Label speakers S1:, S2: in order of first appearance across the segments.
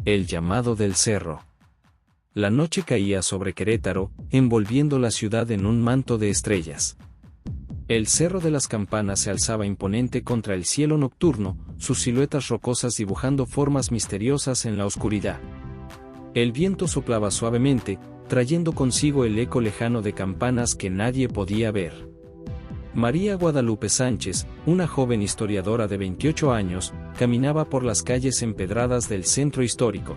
S1: El llamado del cerro. La noche caía sobre Querétaro, envolviendo la ciudad en un manto de estrellas. El Cerro de las Campanas se alzaba imponente contra el cielo nocturno, sus siluetas rocosas dibujando formas misteriosas en la oscuridad. El viento soplaba suavemente, trayendo consigo el eco lejano de campanas que nadie podía ver. María Guadalupe Sánchez, una joven historiadora de 28 años, caminaba por las calles empedradas del centro histórico.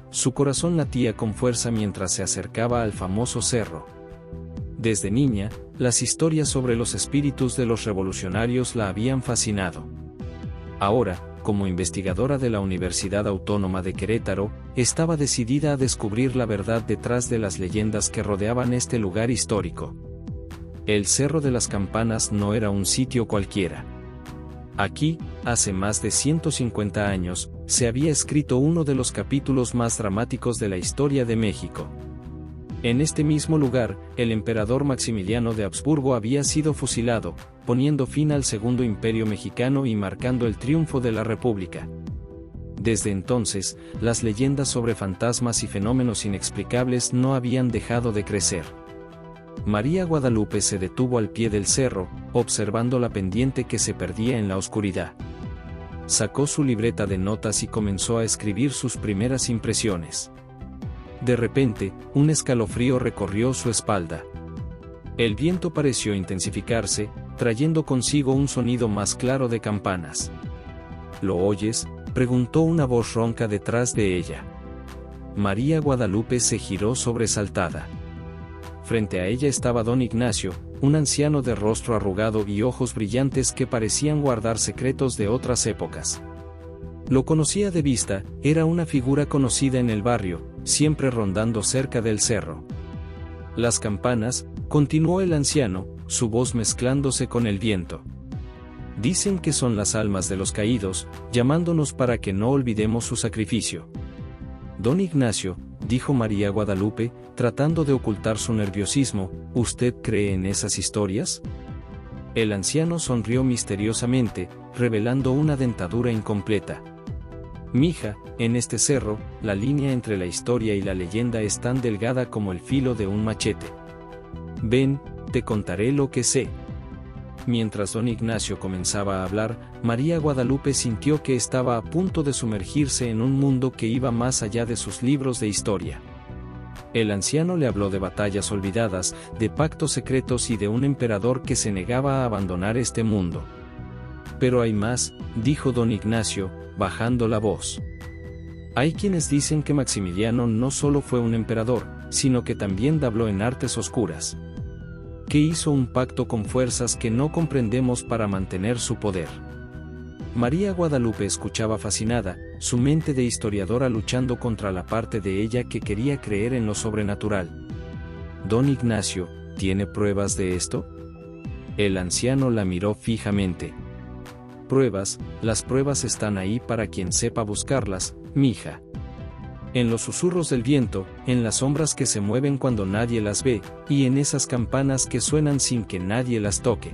S1: Su corazón latía con fuerza mientras se acercaba al famoso cerro. Desde niña, las historias sobre los espíritus de los revolucionarios la habían fascinado. Ahora, como investigadora de la Universidad Autónoma de Querétaro, estaba decidida a descubrir la verdad detrás de las leyendas que rodeaban este lugar histórico. El Cerro de las Campanas no era un sitio cualquiera. Aquí, hace más de 150 años, se había escrito uno de los capítulos más dramáticos de la historia de México. En este mismo lugar, el emperador Maximiliano de Habsburgo había sido fusilado, poniendo fin al Segundo Imperio Mexicano y marcando el triunfo de la República. Desde entonces, las leyendas sobre fantasmas y fenómenos inexplicables no habían dejado de crecer. María Guadalupe se detuvo al pie del cerro, observando la pendiente que se perdía en la oscuridad. Sacó su libreta de notas y comenzó a escribir sus primeras impresiones. De repente, un escalofrío recorrió su espalda. El viento pareció intensificarse, trayendo consigo un sonido más claro de campanas. ¿Lo oyes?, preguntó una voz ronca detrás de ella. María Guadalupe se giró sobresaltada. Frente a ella estaba don Ignacio, un anciano de rostro arrugado y ojos brillantes que parecían guardar secretos de otras épocas. Lo conocía de vista, era una figura conocida en el barrio, siempre rondando cerca del cerro. Las campanas, continuó el anciano, su voz mezclándose con el viento. Dicen que son las almas de los caídos, llamándonos para que no olvidemos su sacrificio. Don Ignacio, dijo María Guadalupe, tratando de ocultar su nerviosismo, ¿usted cree en esas historias? El anciano sonrió misteriosamente, revelando una dentadura incompleta. Mija, en este cerro, la línea entre la historia y la leyenda es tan delgada como el filo de un machete. Ven, te contaré lo que sé. Mientras don Ignacio comenzaba a hablar, María Guadalupe sintió que estaba a punto de sumergirse en un mundo que iba más allá de sus libros de historia. El anciano le habló de batallas olvidadas, de pactos secretos y de un emperador que se negaba a abandonar este mundo. Pero hay más, dijo don Ignacio, bajando la voz. Hay quienes dicen que Maximiliano no solo fue un emperador, sino que también dabbló en artes oscuras. Que hizo un pacto con fuerzas que no comprendemos para mantener su poder. María Guadalupe escuchaba fascinada, su mente de historiadora luchando contra la parte de ella que quería creer en lo sobrenatural. Don Ignacio, ¿tiene pruebas de esto? El anciano la miró fijamente. Pruebas, las pruebas están ahí para quien sepa buscarlas, mija. En los susurros del viento, en las sombras que se mueven cuando nadie las ve, y en esas campanas que suenan sin que nadie las toque.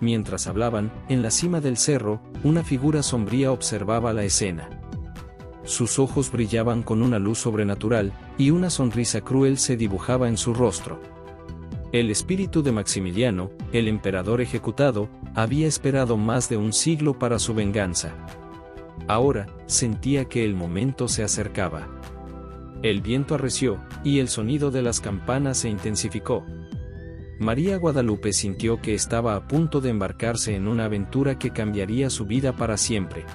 S1: Mientras hablaban, en la cima del cerro, una figura sombría observaba la escena. Sus ojos brillaban con una luz sobrenatural, y una sonrisa cruel se dibujaba en su rostro. El espíritu de Maximiliano, el emperador ejecutado, había esperado más de un siglo para su venganza. Ahora, sentía que el momento se acercaba. El viento arreció, y el sonido de las campanas se intensificó. María Guadalupe sintió que estaba a punto de embarcarse en una aventura que cambiaría su vida para siempre.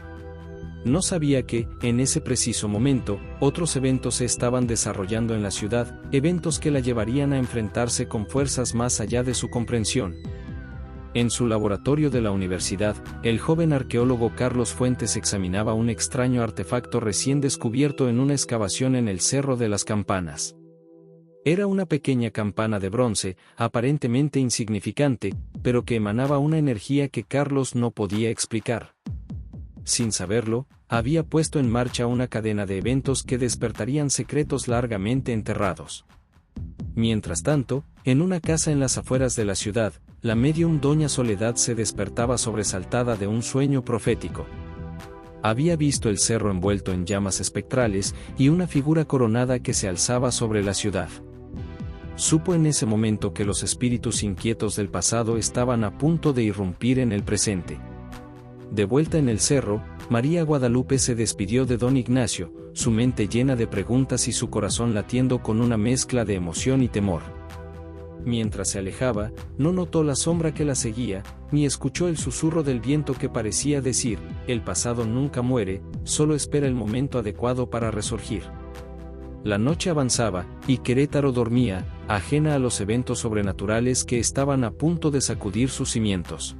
S1: No sabía que, en ese preciso momento, otros eventos se estaban desarrollando en la ciudad, eventos que la llevarían a enfrentarse con fuerzas más allá de su comprensión. En su laboratorio de la universidad, el joven arqueólogo Carlos Fuentes examinaba un extraño artefacto recién descubierto en una excavación en el Cerro de las Campanas. Era una pequeña campana de bronce, aparentemente insignificante, pero que emanaba una energía que Carlos no podía explicar. Sin saberlo, había puesto en marcha una cadena de eventos que despertarían secretos largamente enterrados. Mientras tanto, en una casa en las afueras de la ciudad, la médium doña Soledad se despertaba sobresaltada de un sueño profético. Había visto el cerro envuelto en llamas espectrales y una figura coronada que se alzaba sobre la ciudad. Supo en ese momento que los espíritus inquietos del pasado estaban a punto de irrumpir en el presente. De vuelta en el cerro, María Guadalupe se despidió de don Ignacio, su mente llena de preguntas y su corazón latiendo con una mezcla de emoción y temor. Mientras se alejaba, no notó la sombra que la seguía, ni escuchó el susurro del viento que parecía decir: el pasado nunca muere, solo espera el momento adecuado para resurgir. La noche avanzaba, y Querétaro dormía, ajena a los eventos sobrenaturales que estaban a punto de sacudir sus cimientos.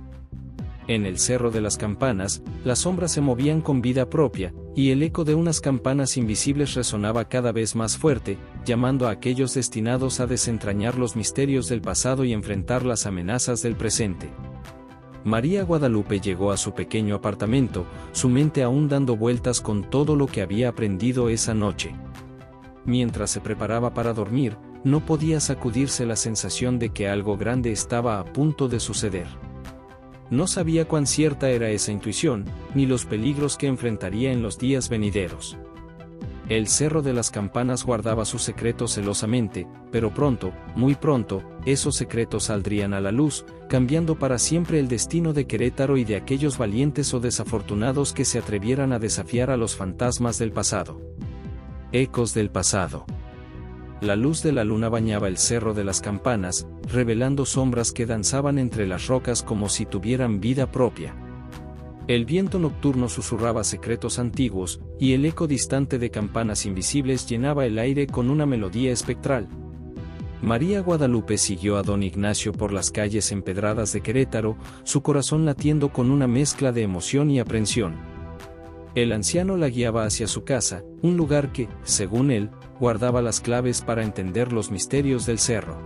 S1: En el Cerro de las Campanas, las sombras se movían con vida propia, y el eco de unas campanas invisibles resonaba cada vez más fuerte, llamando a aquellos destinados a desentrañar los misterios del pasado y enfrentar las amenazas del presente. María Guadalupe llegó a su pequeño apartamento, su mente aún dando vueltas con todo lo que había aprendido esa noche. Mientras se preparaba para dormir, no podía sacudirse la sensación de que algo grande estaba a punto de suceder. No sabía cuán cierta era esa intuición, ni los peligros que enfrentaría en los días venideros. El Cerro de las Campanas guardaba sus secretos celosamente, pero pronto, muy pronto, esos secretos saldrían a la luz, cambiando para siempre el destino de Querétaro y de aquellos valientes o desafortunados que se atrevieran a desafiar a los fantasmas del pasado. Ecos del pasado. La luz de la luna bañaba el Cerro de las Campanas, revelando sombras que danzaban entre las rocas como si tuvieran vida propia. El viento nocturno susurraba secretos antiguos, y el eco distante de campanas invisibles llenaba el aire con una melodía espectral. María Guadalupe siguió a don Ignacio por las calles empedradas de Querétaro, su corazón latiendo con una mezcla de emoción y aprensión. El anciano la guiaba hacia su casa, un lugar que, según él, guardaba las claves para entender los misterios del cerro.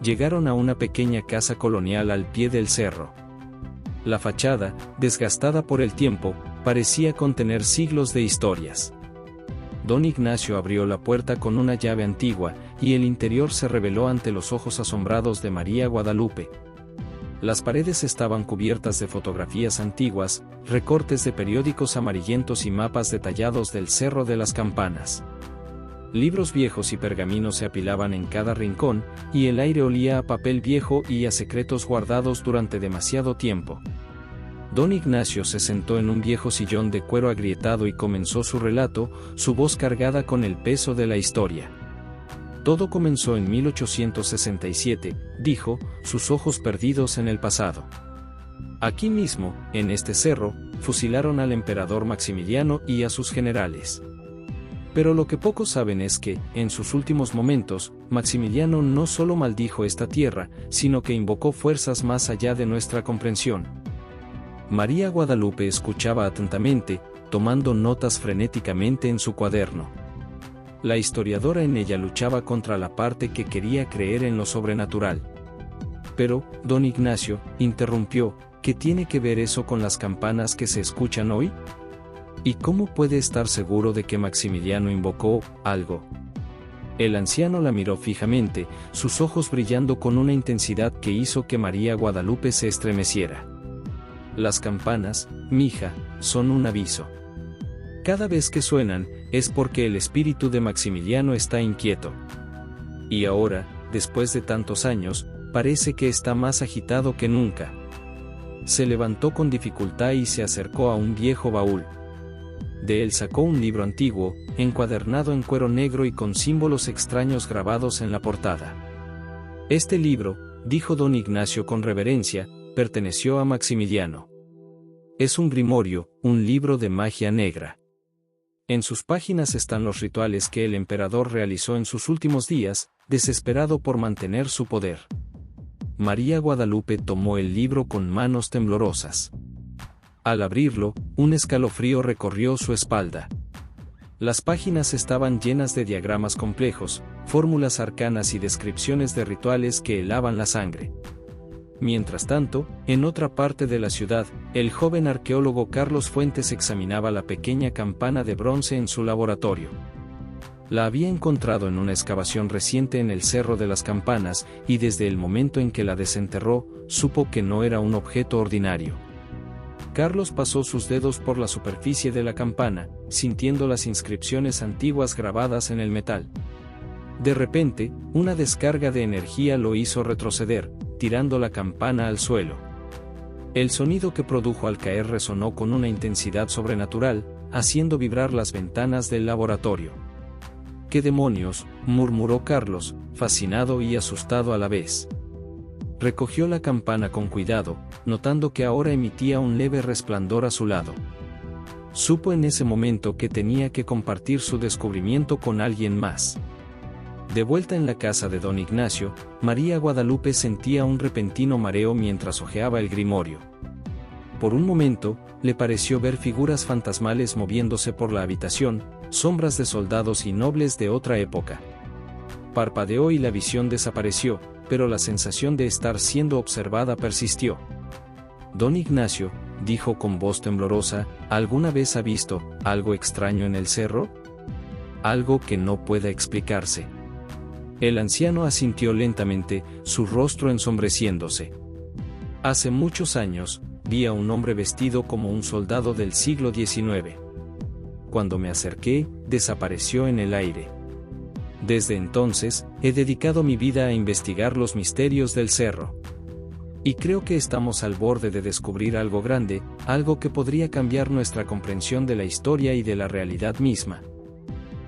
S1: Llegaron a una pequeña casa colonial al pie del cerro. La fachada, desgastada por el tiempo, parecía contener siglos de historias. Don Ignacio abrió la puerta con una llave antigua, y el interior se reveló ante los ojos asombrados de María Guadalupe. Las paredes estaban cubiertas de fotografías antiguas, recortes de periódicos amarillentos y mapas detallados del Cerro de las Campanas. Libros viejos y pergaminos se apilaban en cada rincón, y el aire olía a papel viejo y a secretos guardados durante demasiado tiempo. Don Ignacio se sentó en un viejo sillón de cuero agrietado y comenzó su relato, su voz cargada con el peso de la historia. Todo comenzó en 1867, dijo, sus ojos perdidos en el pasado. Aquí mismo, en este cerro, fusilaron al emperador Maximiliano y a sus generales. Pero lo que pocos saben es que, en sus últimos momentos, Maximiliano no solo maldijo esta tierra, sino que invocó fuerzas más allá de nuestra comprensión. María Guadalupe escuchaba atentamente, tomando notas frenéticamente en su cuaderno. La historiadora en ella luchaba contra la parte que quería creer en lo sobrenatural. Pero, don Ignacio, interrumpió, ¿qué tiene que ver eso con las campanas que se escuchan hoy? ¿Y cómo puede estar seguro de que Maximiliano invocó algo? El anciano la miró fijamente, sus ojos brillando con una intensidad que hizo que María Guadalupe se estremeciera. Las campanas, mija, son un aviso. Cada vez que suenan, es porque el espíritu de Maximiliano está inquieto. Y ahora, después de tantos años, parece que está más agitado que nunca. Se levantó con dificultad y se acercó a un viejo baúl. De él sacó un libro antiguo, encuadernado en cuero negro y con símbolos extraños grabados en la portada. Este libro, dijo don Ignacio con reverencia, perteneció a Maximiliano. Es un grimorio, un libro de magia negra. En sus páginas están los rituales que el emperador realizó en sus últimos días, desesperado por mantener su poder. María Guadalupe tomó el libro con manos temblorosas. Al abrirlo, un escalofrío recorrió su espalda. Las páginas estaban llenas de diagramas complejos, fórmulas arcanas y descripciones de rituales que helaban la sangre. Mientras tanto, en otra parte de la ciudad, el joven arqueólogo Carlos Fuentes examinaba la pequeña campana de bronce en su laboratorio. La había encontrado en una excavación reciente en el Cerro de las Campanas, y desde el momento en que la desenterró, supo que no era un objeto ordinario. Carlos pasó sus dedos por la superficie de la campana, sintiendo las inscripciones antiguas grabadas en el metal. De repente, una descarga de energía lo hizo retroceder, tirando la campana al suelo. El sonido que produjo al caer resonó con una intensidad sobrenatural, haciendo vibrar las ventanas del laboratorio. «¿Qué demonios?», murmuró Carlos, fascinado y asustado a la vez. Recogió la campana con cuidado, notando que ahora emitía un leve resplandor a su lado. Supo en ese momento que tenía que compartir su descubrimiento con alguien más. De vuelta en la casa de don Ignacio, María Guadalupe sentía un repentino mareo mientras hojeaba el grimorio. Por un momento, le pareció ver figuras fantasmales moviéndose por la habitación, sombras de soldados y nobles de otra época. Parpadeó y la visión desapareció, pero la sensación de estar siendo observada persistió. Don Ignacio, dijo con voz temblorosa, ¿alguna vez ha visto algo extraño en el cerro? Algo que no pueda explicarse. El anciano asintió lentamente, su rostro ensombreciéndose. Hace muchos años, vi a un hombre vestido como un soldado del siglo XIX. Cuando me acerqué, desapareció en el aire. Desde entonces, he dedicado mi vida a investigar los misterios del cerro. Y creo que estamos al borde de descubrir algo grande, algo que podría cambiar nuestra comprensión de la historia y de la realidad misma.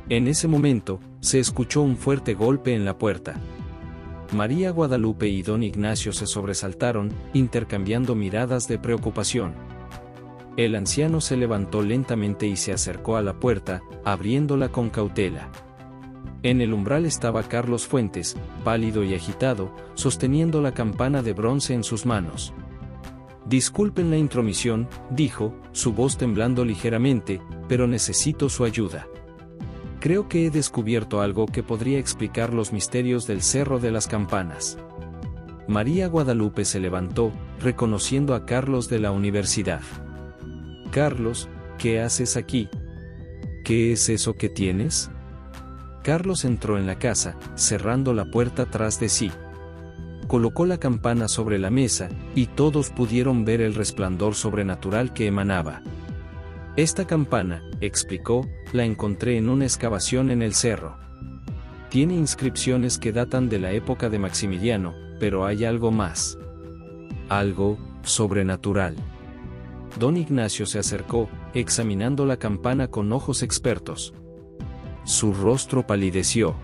S1: En ese momento, se escuchó un fuerte golpe en la puerta. María Guadalupe y don Ignacio se sobresaltaron, intercambiando miradas de preocupación. El anciano se levantó lentamente y se acercó a la puerta, abriéndola con cautela. En el umbral estaba Carlos Fuentes, pálido y agitado, sosteniendo la campana de bronce en sus manos. «Disculpen la intromisión», dijo, su voz temblando ligeramente, «pero necesito su ayuda. Creo que he descubierto algo que podría explicar los misterios del Cerro de las Campanas». María Guadalupe se levantó, reconociendo a Carlos de la universidad. «Carlos, ¿qué haces aquí? ¿Qué es eso que tienes?». Carlos entró en la casa, cerrando la puerta tras de sí. Colocó la campana sobre la mesa, y todos pudieron ver el resplandor sobrenatural que emanaba. «Esta campana», explicó, «la encontré en una excavación en el cerro. Tiene inscripciones que datan de la época de Maximiliano, pero hay algo más. Algo sobrenatural». Don Ignacio se acercó, examinando la campana con ojos expertos. Su rostro palideció.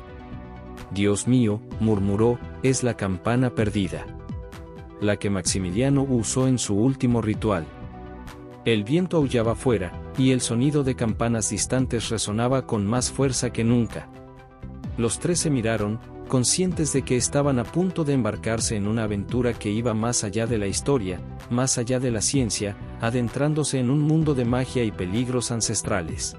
S1: «Dios mío», murmuró, «es la campana perdida. La que Maximiliano usó en su último ritual». El viento aullaba fuera, y el sonido de campanas distantes resonaba con más fuerza que nunca. Los tres se miraron, conscientes de que estaban a punto de embarcarse en una aventura que iba más allá de la historia, más allá de la ciencia, adentrándose en un mundo de magia y peligros ancestrales.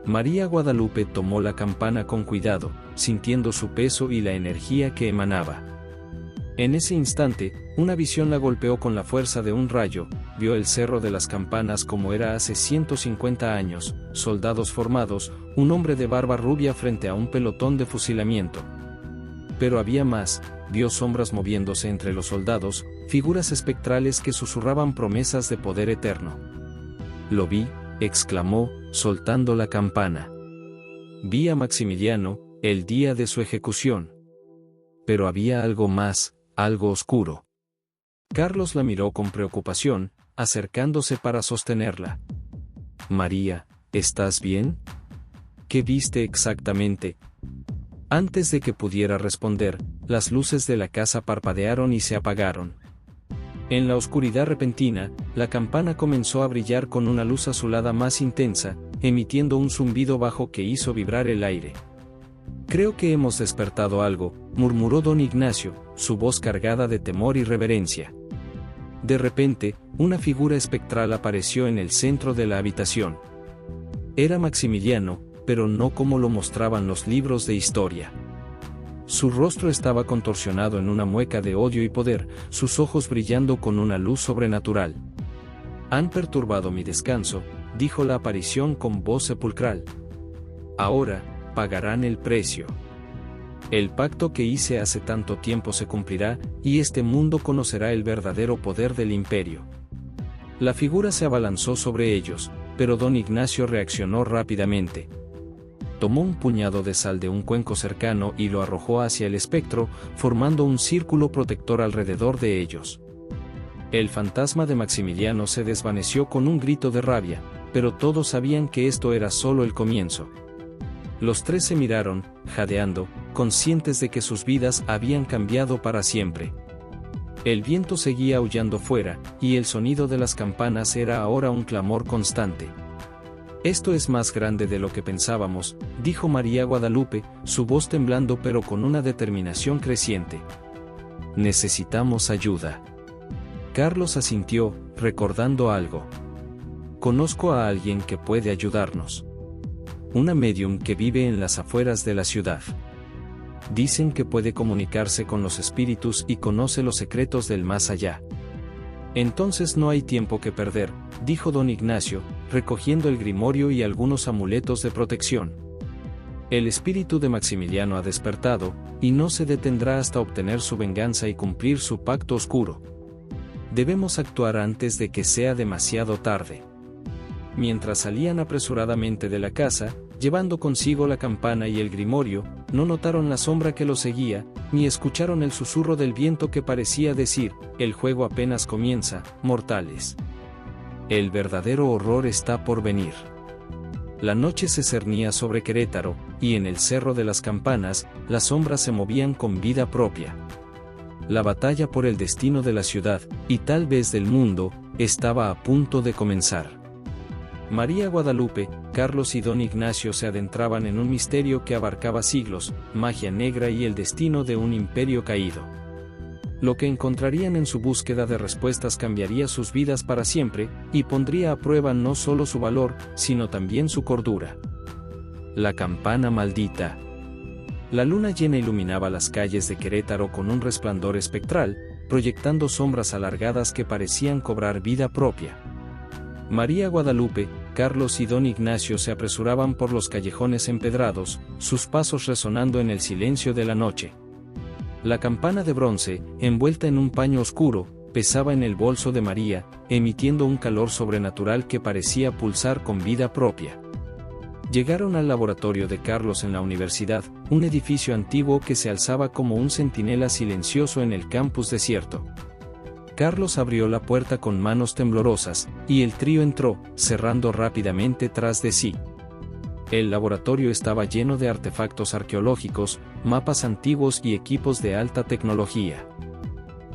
S1: María Guadalupe tomó la campana con cuidado, sintiendo su peso y la energía que emanaba. En ese instante, una visión la golpeó con la fuerza de un rayo, vio el Cerro de las Campanas como era hace 150 años, soldados formados, un hombre de barba rubia frente a un pelotón de fusilamiento. Pero había más, vio sombras moviéndose entre los soldados, figuras espectrales que susurraban promesas de poder eterno. «Lo vi», exclamó, soltando la campana. «Vi a Maximiliano, el día de su ejecución». Pero había algo más, algo oscuro. Carlos la miró con preocupación, acercándose para sostenerla. «María, ¿estás bien? ¿Qué viste exactamente?». Antes de que pudiera responder, las luces de la casa parpadearon y se apagaron. En la oscuridad repentina, la campana comenzó a brillar con una luz azulada más intensa, emitiendo un zumbido bajo que hizo vibrar el aire. «Creo que hemos despertado algo», murmuró don Ignacio, su voz cargada de temor y reverencia. De repente, una figura espectral apareció en el centro de la habitación. Era Maximiliano, pero no como lo mostraban los libros de historia. Su rostro estaba contorsionado en una mueca de odio y poder, sus ojos brillando con una luz sobrenatural. «Han perturbado mi descanso», dijo la aparición con voz sepulcral. «Ahora, pagarán el precio. El pacto que hice hace tanto tiempo se cumplirá, y este mundo conocerá el verdadero poder del imperio». La figura se abalanzó sobre ellos, pero don Ignacio reaccionó rápidamente. Tomó un puñado de sal de un cuenco cercano y lo arrojó hacia el espectro, formando un círculo protector alrededor de ellos. El fantasma de Maximiliano se desvaneció con un grito de rabia, pero todos sabían que esto era solo el comienzo. Los tres se miraron, jadeando, conscientes de que sus vidas habían cambiado para siempre. El viento seguía aullando fuera, y el sonido de las campanas era ahora un clamor constante. «Esto es más grande de lo que pensábamos», dijo María Guadalupe, su voz temblando pero con una determinación creciente. «Necesitamos ayuda». Carlos asintió, recordando algo. «Conozco a alguien que puede ayudarnos. Una medium que vive en las afueras de la ciudad. Dicen que puede comunicarse con los espíritus y conoce los secretos del más allá». «Entonces no hay tiempo que perder», dijo don Ignacio, recogiendo el grimorio y algunos amuletos de protección. «El espíritu de Maximiliano ha despertado, y no se detendrá hasta obtener su venganza y cumplir su pacto oscuro. Debemos actuar antes de que sea demasiado tarde». Mientras salían apresuradamente de la casa, llevando consigo la campana y el grimorio, no notaron la sombra que los seguía, ni escucharon el susurro del viento que parecía decir: «El juego apenas comienza, mortales. El verdadero horror está por venir». La noche se cernía sobre Querétaro, y en el Cerro de las Campanas, las sombras se movían con vida propia. La batalla por el destino de la ciudad, y tal vez del mundo, estaba a punto de comenzar. María Guadalupe, Carlos y don Ignacio se adentraban en un misterio que abarcaba siglos, magia negra y el destino de un imperio caído. Lo que encontrarían en su búsqueda de respuestas cambiaría sus vidas para siempre, y pondría a prueba no solo su valor, sino también su cordura. La campana maldita. La luna llena iluminaba las calles de Querétaro con un resplandor espectral, proyectando sombras alargadas que parecían cobrar vida propia. María Guadalupe, Carlos y don Ignacio se apresuraban por los callejones empedrados, sus pasos resonando en el silencio de la noche. La campana de bronce, envuelta en un paño oscuro, pesaba en el bolso de María, emitiendo un calor sobrenatural que parecía pulsar con vida propia. Llegaron al laboratorio de Carlos en la universidad, un edificio antiguo que se alzaba como un centinela silencioso en el campus desierto. Carlos abrió la puerta con manos temblorosas, y el trío entró, cerrando rápidamente tras de sí. El laboratorio estaba lleno de artefactos arqueológicos, mapas antiguos y equipos de alta tecnología.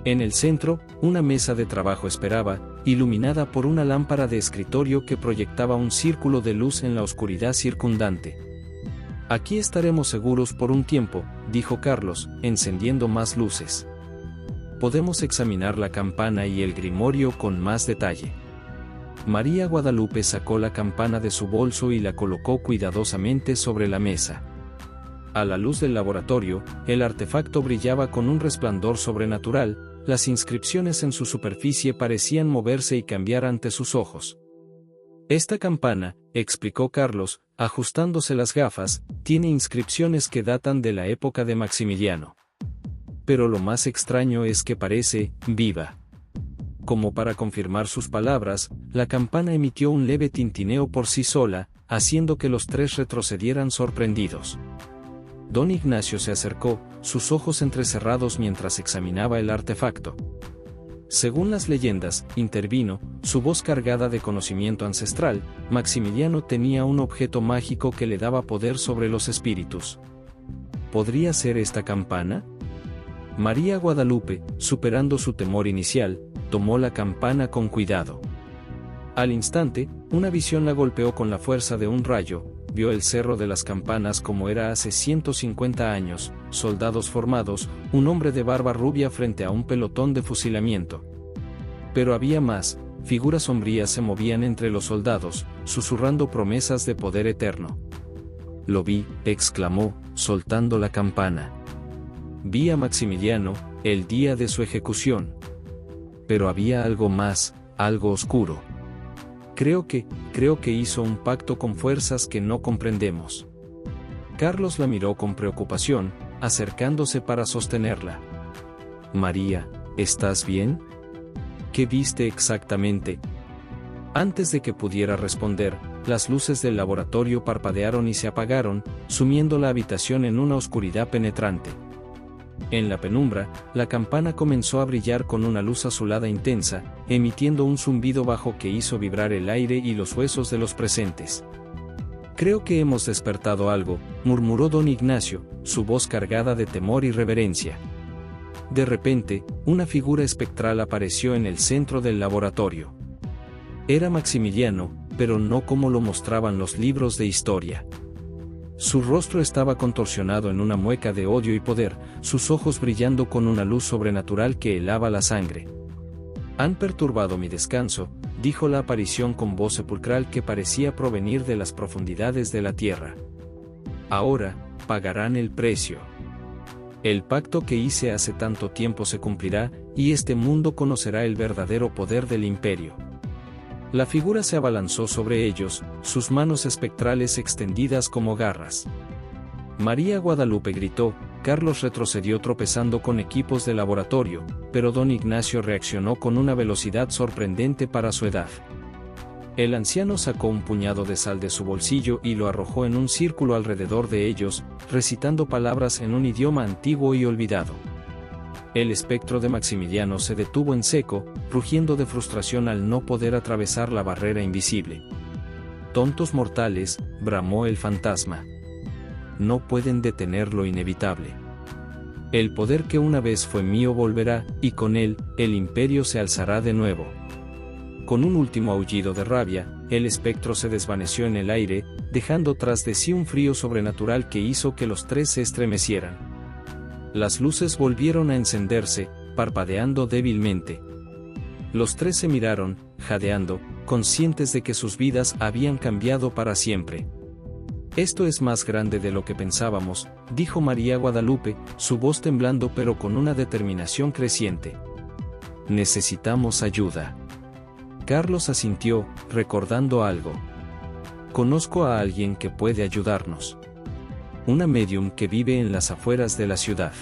S1: En el centro, una mesa de trabajo esperaba, iluminada por una lámpara de escritorio que proyectaba un círculo de luz en la oscuridad circundante. «Aquí estaremos seguros por un tiempo», dijo Carlos, encendiendo más luces. «Podemos examinar la campana y el grimorio con más detalle». María Guadalupe sacó la campana de su bolso y la colocó cuidadosamente sobre la mesa. A la luz del laboratorio, el artefacto brillaba con un resplandor sobrenatural, las inscripciones en su superficie parecían moverse y cambiar ante sus ojos. «Esta campana», explicó Carlos, ajustándose las gafas, «tiene inscripciones que datan de la época de Maximiliano. Pero lo más extraño es que parece viva». Como para confirmar sus palabras, la campana emitió un leve tintineo por sí sola, haciendo que los tres retrocedieran sorprendidos. Don Ignacio se acercó, sus ojos entrecerrados mientras examinaba el artefacto. «Según las leyendas», intervino, su voz cargada de conocimiento ancestral, «Maximiliano tenía un objeto mágico que le daba poder sobre los espíritus. ¿Podría ser esta campana?». María Guadalupe, superando su temor inicial, tomó la campana con cuidado. Al instante, una visión la golpeó con la fuerza de un rayo, vio el Cerro de las Campanas como era hace 150 años, soldados formados, un hombre de barba rubia frente a un pelotón de fusilamiento. Pero había más, figuras sombrías se movían entre los soldados, susurrando promesas de poder eterno. «Lo vi», exclamó, soltando la campana. «Vi a Maximiliano, el día de su ejecución. Pero había algo más, algo oscuro. Creo que hizo un pacto con fuerzas que no comprendemos». Carlos la miró con preocupación, acercándose para sostenerla. «María, ¿estás bien? ¿Qué viste exactamente?». Antes de que pudiera responder, las luces del laboratorio parpadearon y se apagaron, sumiendo la habitación en una oscuridad penetrante. En la penumbra, la campana comenzó a brillar con una luz azulada intensa, emitiendo un zumbido bajo que hizo vibrar el aire y los huesos de los presentes. «Creo que hemos despertado algo», murmuró don Ignacio, su voz cargada de temor y reverencia. De repente, una figura espectral apareció en el centro del laboratorio. Era Maximiliano, pero no como lo mostraban los libros de historia. Su rostro estaba contorsionado en una mueca de odio y poder, sus ojos brillando con una luz sobrenatural que helaba la sangre. «Han perturbado mi descanso», dijo la aparición con voz sepulcral que parecía provenir de las profundidades de la tierra. «Ahora, pagarán el precio. El pacto que hice hace tanto tiempo se cumplirá, y este mundo conocerá el verdadero poder del imperio». La figura se abalanzó sobre ellos, sus manos espectrales extendidas como garras. María Guadalupe gritó, Carlos retrocedió tropezando con equipos de laboratorio, pero don Ignacio reaccionó con una velocidad sorprendente para su edad. El anciano sacó un puñado de sal de su bolsillo y lo arrojó en un círculo alrededor de ellos, recitando palabras en un idioma antiguo y olvidado. El espectro de Maximiliano se detuvo en seco, rugiendo de frustración al no poder atravesar la barrera invisible. «Tontos mortales», bramó el fantasma. «No pueden detener lo inevitable. El poder que una vez fue mío volverá, y con él, el imperio se alzará de nuevo». Con un último aullido de rabia, el espectro se desvaneció en el aire, dejando tras de sí un frío sobrenatural que hizo que los tres se estremecieran. Las luces volvieron a encenderse, parpadeando débilmente. Los tres se miraron, jadeando, conscientes de que sus vidas habían cambiado para siempre. «Esto es más grande de lo que pensábamos», dijo María Guadalupe, su voz temblando pero con una determinación creciente. «Necesitamos ayuda». Carlos asintió, recordando algo. «Conozco a alguien que puede ayudarnos. Una medium que vive en las afueras de la ciudad.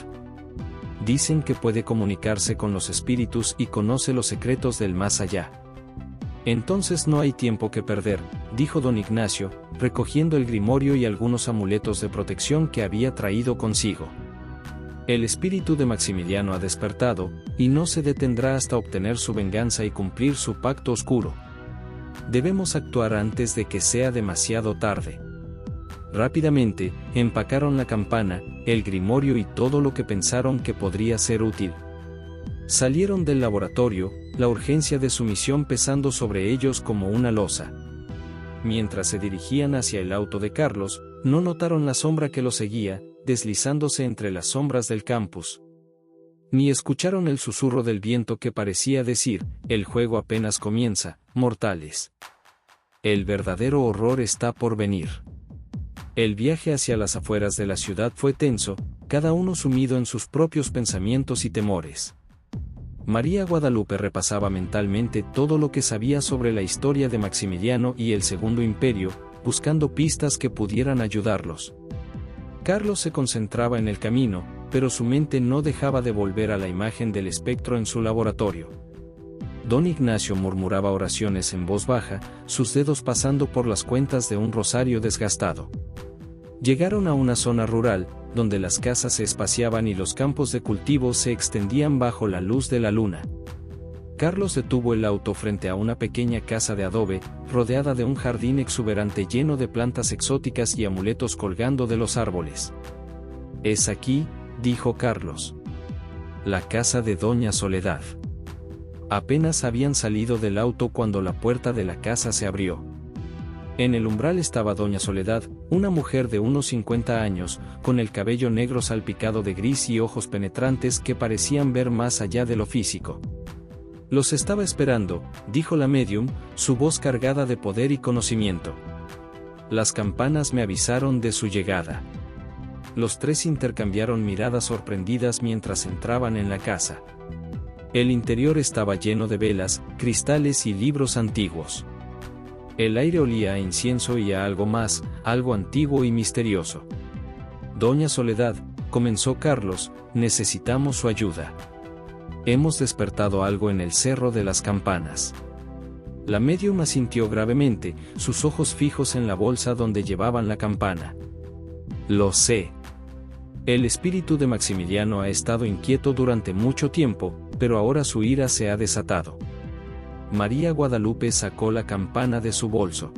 S1: Dicen que puede comunicarse con los espíritus y conoce los secretos del más allá». «Entonces no hay tiempo que perder», dijo don Ignacio, recogiendo el grimorio y algunos amuletos de protección que había traído consigo. «El espíritu de Maximiliano ha despertado, y no se detendrá hasta obtener su venganza y cumplir su pacto oscuro. Debemos actuar antes de que sea demasiado tarde». Rápidamente, empacaron la campana, el grimorio y todo lo que pensaron que podría ser útil. Salieron del laboratorio, la urgencia de su misión pesando sobre ellos como una losa. Mientras se dirigían hacia el auto de Carlos, no notaron la sombra que lo seguía, deslizándose entre las sombras del campus. Ni escucharon el susurro del viento que parecía decir, «El juego apenas comienza, mortales. El verdadero horror está por venir». El viaje hacia las afueras de la ciudad fue tenso, cada uno sumido en sus propios pensamientos y temores. María Guadalupe repasaba mentalmente todo lo que sabía sobre la historia de Maximiliano y el Segundo Imperio, buscando pistas que pudieran ayudarlos. Carlos se concentraba en el camino, pero su mente no dejaba de volver a la imagen del espectro en su laboratorio. Don Ignacio murmuraba oraciones en voz baja, sus dedos pasando por las cuentas de un rosario desgastado. Llegaron a una zona rural, donde las casas se espaciaban y los campos de cultivo se extendían bajo la luz de la luna. Carlos detuvo el auto frente a una pequeña casa de adobe, rodeada de un jardín exuberante lleno de plantas exóticas y amuletos colgando de los árboles. «Es aquí», dijo Carlos. «La casa de Doña Soledad». Apenas habían salido del auto cuando la puerta de la casa se abrió. En el umbral estaba Doña Soledad, una mujer de unos 50 años, con el cabello negro salpicado de gris y ojos penetrantes que parecían ver más allá de lo físico. «Los estaba esperando», dijo la medium, su voz cargada de poder y conocimiento. «Las campanas me avisaron de su llegada». Los tres intercambiaron miradas sorprendidas mientras entraban en la casa. El interior estaba lleno de velas, cristales y libros antiguos. El aire olía a incienso y a algo más, algo antiguo y misterioso. «Doña Soledad», comenzó Carlos, «necesitamos su ayuda. Hemos despertado algo en el Cerro de las Campanas». La médium asintió gravemente, sus ojos fijos en la bolsa donde llevaban la campana. Lo sé. El espíritu de Maximiliano ha estado inquieto durante mucho tiempo, pero ahora su ira se ha desatado. María Guadalupe sacó la campana de su bolso.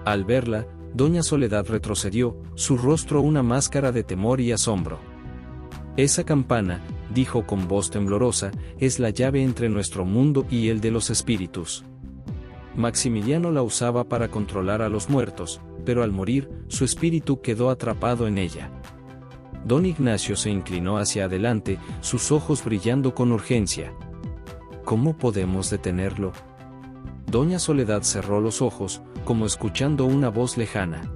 S1: Al verla, doña Soledad retrocedió, su rostro una máscara de temor y asombro. Esa campana, dijo con voz temblorosa, es la llave entre nuestro mundo y el de los espíritus. Maximiliano la usaba para controlar a los muertos, pero al morir, su espíritu quedó atrapado en ella. Don Ignacio se inclinó hacia adelante, sus ojos brillando con urgencia. ¿Cómo podemos detenerlo? Doña Soledad cerró los ojos, como escuchando una voz lejana.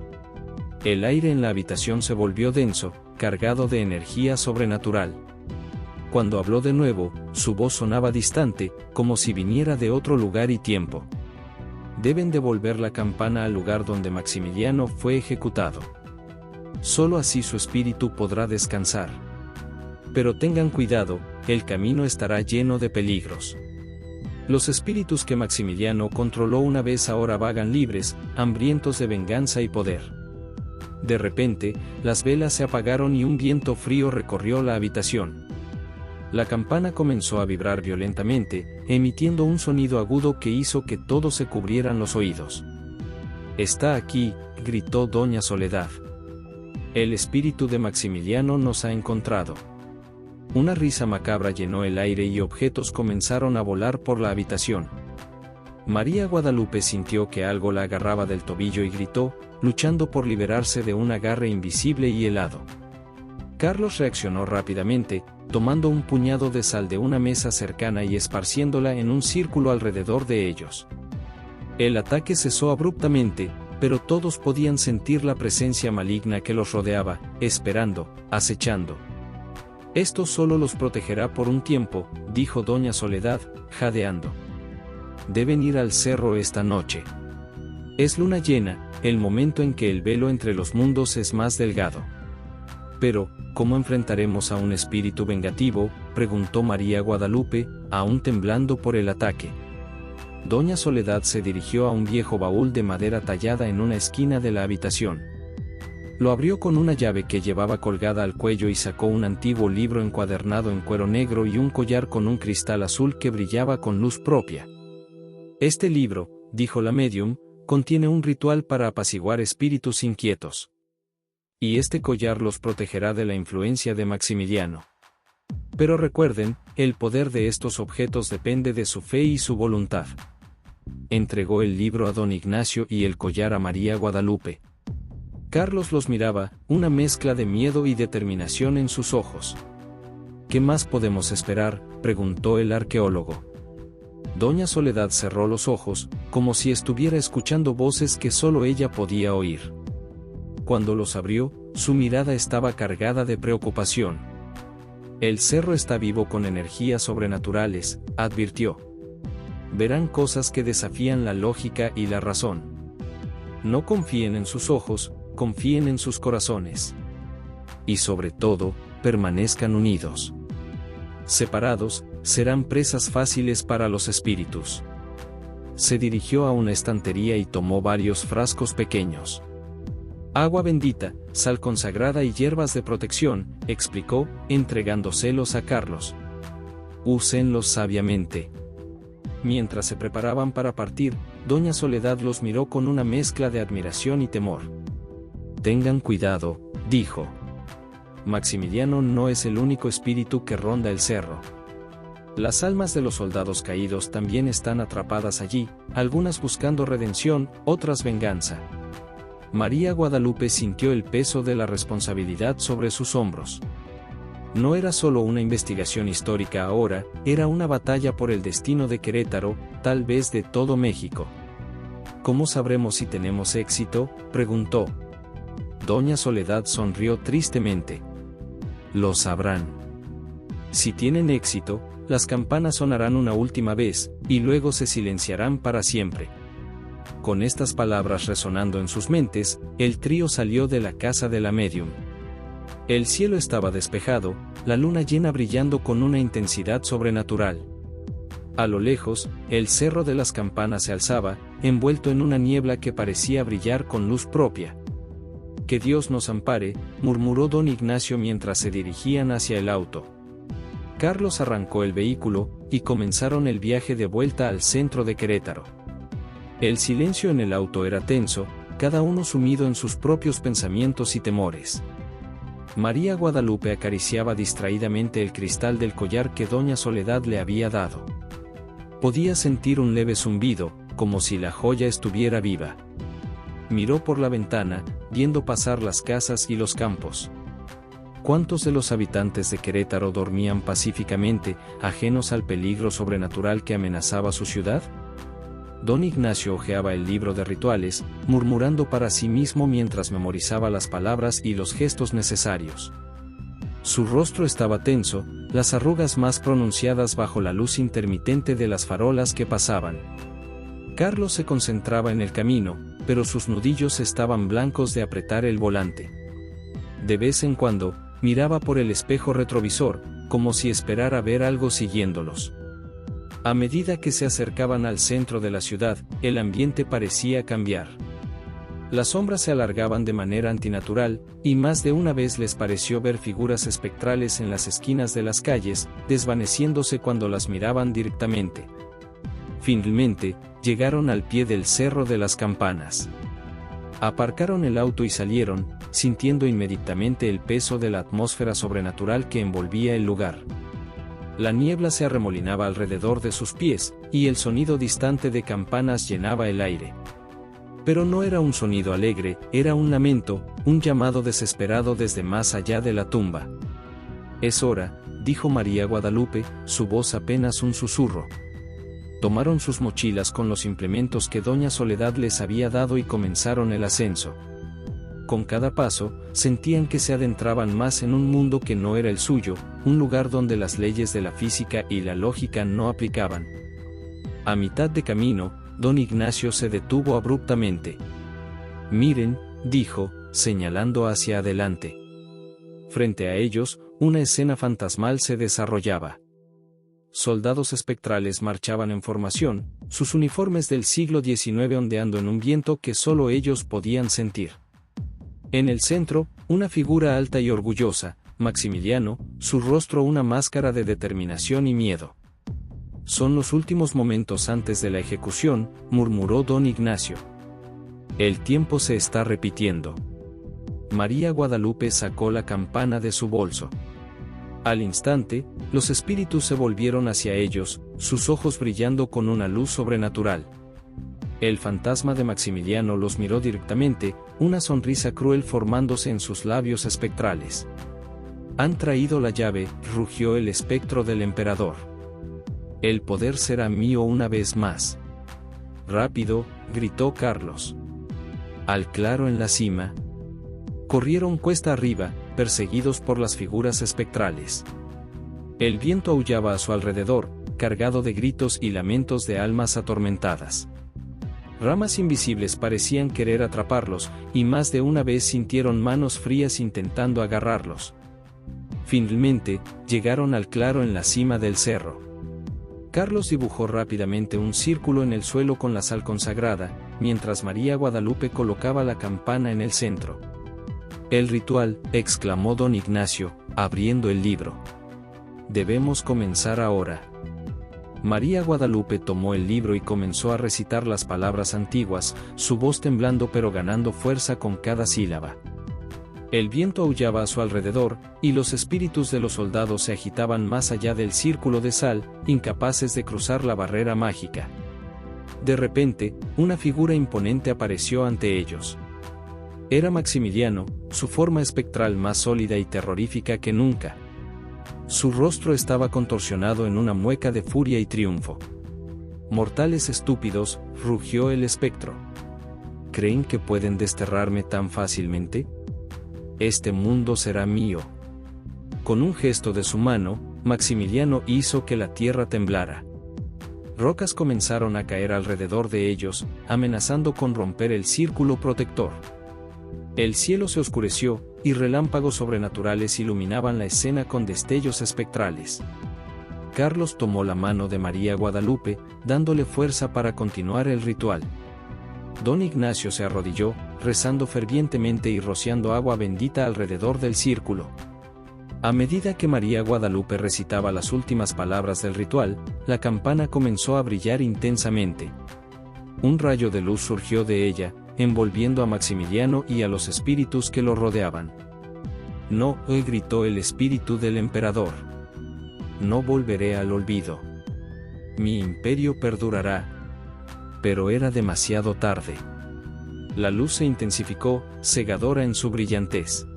S1: El aire en la habitación se volvió denso, cargado de energía sobrenatural. Cuando habló de nuevo, su voz sonaba distante, como si viniera de otro lugar y tiempo. Deben devolver la campana al lugar donde Maximiliano fue ejecutado. Solo así su espíritu podrá descansar. Pero tengan cuidado, el camino estará lleno de peligros. Los espíritus que Maximiliano controló una vez ahora vagan libres, hambrientos de venganza y poder. De repente, las velas se apagaron y un viento frío recorrió la habitación. La campana comenzó a vibrar violentamente, emitiendo un sonido agudo que hizo que todos se cubrieran los oídos. «Está aquí», gritó doña Soledad. «El espíritu de Maximiliano nos ha encontrado». Una risa macabra llenó el aire y objetos comenzaron a volar por la habitación. María Guadalupe sintió que algo la agarraba del tobillo y gritó, luchando por liberarse de un agarre invisible y helado. Carlos reaccionó rápidamente, tomando un puñado de sal de una mesa cercana y esparciéndola en un círculo alrededor de ellos. El ataque cesó abruptamente, pero todos podían sentir la presencia maligna que los rodeaba, esperando, acechando. «Esto solo los protegerá por un tiempo», dijo doña Soledad, jadeando. «Deben ir al cerro esta noche. Es luna llena, el momento en que el velo entre los mundos es más delgado». «Pero, ¿cómo enfrentaremos a un espíritu vengativo?», preguntó María Guadalupe, aún temblando por el ataque. Doña Soledad se dirigió a un viejo baúl de madera tallada en una esquina de la habitación. Lo abrió con una llave que llevaba colgada al cuello y sacó un antiguo libro encuadernado en cuero negro y un collar con un cristal azul que brillaba con luz propia. «Este libro», dijo la médium, «contiene un ritual para apaciguar espíritus inquietos. Y este collar los protegerá de la influencia de Maximiliano. Pero recuerden, el poder de estos objetos depende de su fe y su voluntad». Entregó el libro a don Ignacio y el collar a María Guadalupe. Carlos los miraba, una mezcla de miedo y determinación en sus ojos. «¿Qué más podemos esperar?», preguntó el arqueólogo. Doña Soledad cerró los ojos, como si estuviera escuchando voces que solo ella podía oír. Cuando los abrió, su mirada estaba cargada de preocupación. «El cerro está vivo con energías sobrenaturales», advirtió. «Verán cosas que desafían la lógica y la razón. No confíen en sus ojos, confíen en sus corazones. Y sobre todo, permanezcan unidos. Separados, serán presas fáciles para los espíritus». Se dirigió a una estantería y tomó varios frascos pequeños. «Agua bendita, sal consagrada y hierbas de protección», explicó, entregándoselos a Carlos. «Úsenlos sabiamente». Mientras se preparaban para partir, doña Soledad los miró con una mezcla de admiración y temor. «Tengan cuidado», dijo. «Maximiliano no es el único espíritu que ronda el cerro. Las almas de los soldados caídos también están atrapadas allí, algunas buscando redención, otras venganza». María Guadalupe sintió el peso de la responsabilidad sobre sus hombros. No era solo una investigación histórica ahora, era una batalla por el destino de Querétaro, tal vez de todo México. «¿Cómo sabremos si tenemos éxito?», preguntó. Doña Soledad sonrió tristemente. «Lo sabrán. Si tienen éxito, las campanas sonarán una última vez, y luego se silenciarán para siempre». Con estas palabras resonando en sus mentes, el trío salió de la casa de la médium. El cielo estaba despejado, la luna llena brillando con una intensidad sobrenatural. A lo lejos, el Cerro de las Campanas se alzaba, envuelto en una niebla que parecía brillar con luz propia. «Que Dios nos ampare», murmuró don Ignacio mientras se dirigían hacia el auto. Carlos arrancó el vehículo, y comenzaron el viaje de vuelta al centro de Querétaro. El silencio en el auto era tenso, cada uno sumido en sus propios pensamientos y temores. María Guadalupe acariciaba distraídamente el cristal del collar que doña Soledad le había dado. Podía sentir un leve zumbido, como si la joya estuviera viva. Miró por la ventana, viendo pasar las casas y los campos. ¿Cuántos de los habitantes de Querétaro dormían pacíficamente, ajenos al peligro sobrenatural que amenazaba su ciudad? Don Ignacio hojeaba el libro de rituales, murmurando para sí mismo mientras memorizaba las palabras y los gestos necesarios. Su rostro estaba tenso, las arrugas más pronunciadas bajo la luz intermitente de las farolas que pasaban. Carlos se concentraba en el camino, pero sus nudillos estaban blancos de apretar el volante. De vez en cuando, miraba por el espejo retrovisor, como si esperara ver algo siguiéndolos. A medida que se acercaban al centro de la ciudad, el ambiente parecía cambiar. Las sombras se alargaban de manera antinatural, y más de una vez les pareció ver figuras espectrales en las esquinas de las calles, desvaneciéndose cuando las miraban directamente. Finalmente, llegaron al pie del Cerro de las Campanas. Aparcaron el auto y salieron, sintiendo inmediatamente el peso de la atmósfera sobrenatural que envolvía el lugar. La niebla se arremolinaba alrededor de sus pies, y el sonido distante de campanas llenaba el aire. Pero no era un sonido alegre, era un lamento, un llamado desesperado desde más allá de la tumba. «Es hora», dijo María Guadalupe, su voz apenas un susurro. Tomaron sus mochilas con los implementos que doña Soledad les había dado y comenzaron el ascenso. Con cada paso, sentían que se adentraban más en un mundo que no era el suyo, un lugar donde las leyes de la física y la lógica no aplicaban. A mitad de camino, don Ignacio se detuvo abruptamente. «Miren», dijo, señalando hacia adelante. Frente a ellos, una escena fantasmal se desarrollaba. Soldados espectrales marchaban en formación, sus uniformes del siglo XIX ondeando en un viento que solo ellos podían sentir. En el centro, una figura alta y orgullosa, Maximiliano, su rostro una máscara de determinación y miedo. «Son los últimos momentos antes de la ejecución», murmuró don Ignacio. «El tiempo se está repitiendo». María Guadalupe sacó la campana de su bolso. Al instante, los espíritus se volvieron hacia ellos, sus ojos brillando con una luz sobrenatural. El fantasma de Maximiliano los miró directamente, una sonrisa cruel formándose en sus labios espectrales. «Han traído la llave», rugió el espectro del emperador. «El poder será mío una vez más». «Rápido», gritó Carlos. Al claro en la cima. Corrieron cuesta arriba, perseguidos por las figuras espectrales. El viento aullaba a su alrededor, cargado de gritos y lamentos de almas atormentadas. Ramas invisibles parecían querer atraparlos, y más de una vez sintieron manos frías intentando agarrarlos. Finalmente, llegaron al claro en la cima del cerro. Carlos dibujó rápidamente un círculo en el suelo con la sal consagrada, mientras María Guadalupe colocaba la campana en el centro. «El ritual», exclamó don Ignacio, abriendo el libro. «Debemos comenzar ahora». María Guadalupe tomó el libro y comenzó a recitar las palabras antiguas, su voz temblando pero ganando fuerza con cada sílaba. El viento aullaba a su alrededor, y los espíritus de los soldados se agitaban más allá del círculo de sal, incapaces de cruzar la barrera mágica. De repente, una figura imponente apareció ante ellos. Era Maximiliano, su forma espectral más sólida y terrorífica que nunca. Su rostro estaba contorsionado en una mueca de furia y triunfo. «Mortales estúpidos», rugió el espectro. «¿Creen que pueden desterrarme tan fácilmente? Este mundo será mío». Con un gesto de su mano, Maximiliano hizo que la tierra temblara. Rocas comenzaron a caer alrededor de ellos, amenazando con romper el círculo protector. El cielo se oscureció, y relámpagos sobrenaturales iluminaban la escena con destellos espectrales. Carlos tomó la mano de María Guadalupe, dándole fuerza para continuar el ritual. Don Ignacio se arrodilló, rezando fervientemente y rociando agua bendita alrededor del círculo. A medida que María Guadalupe recitaba las últimas palabras del ritual, la campana comenzó a brillar intensamente. Un rayo de luz surgió de ella, envolviendo a Maximiliano y a los espíritus que lo rodeaban. No, gritó el espíritu del emperador. No volveré al olvido. Mi imperio perdurará. Pero era demasiado tarde. La luz se intensificó, cegadora en su brillantez.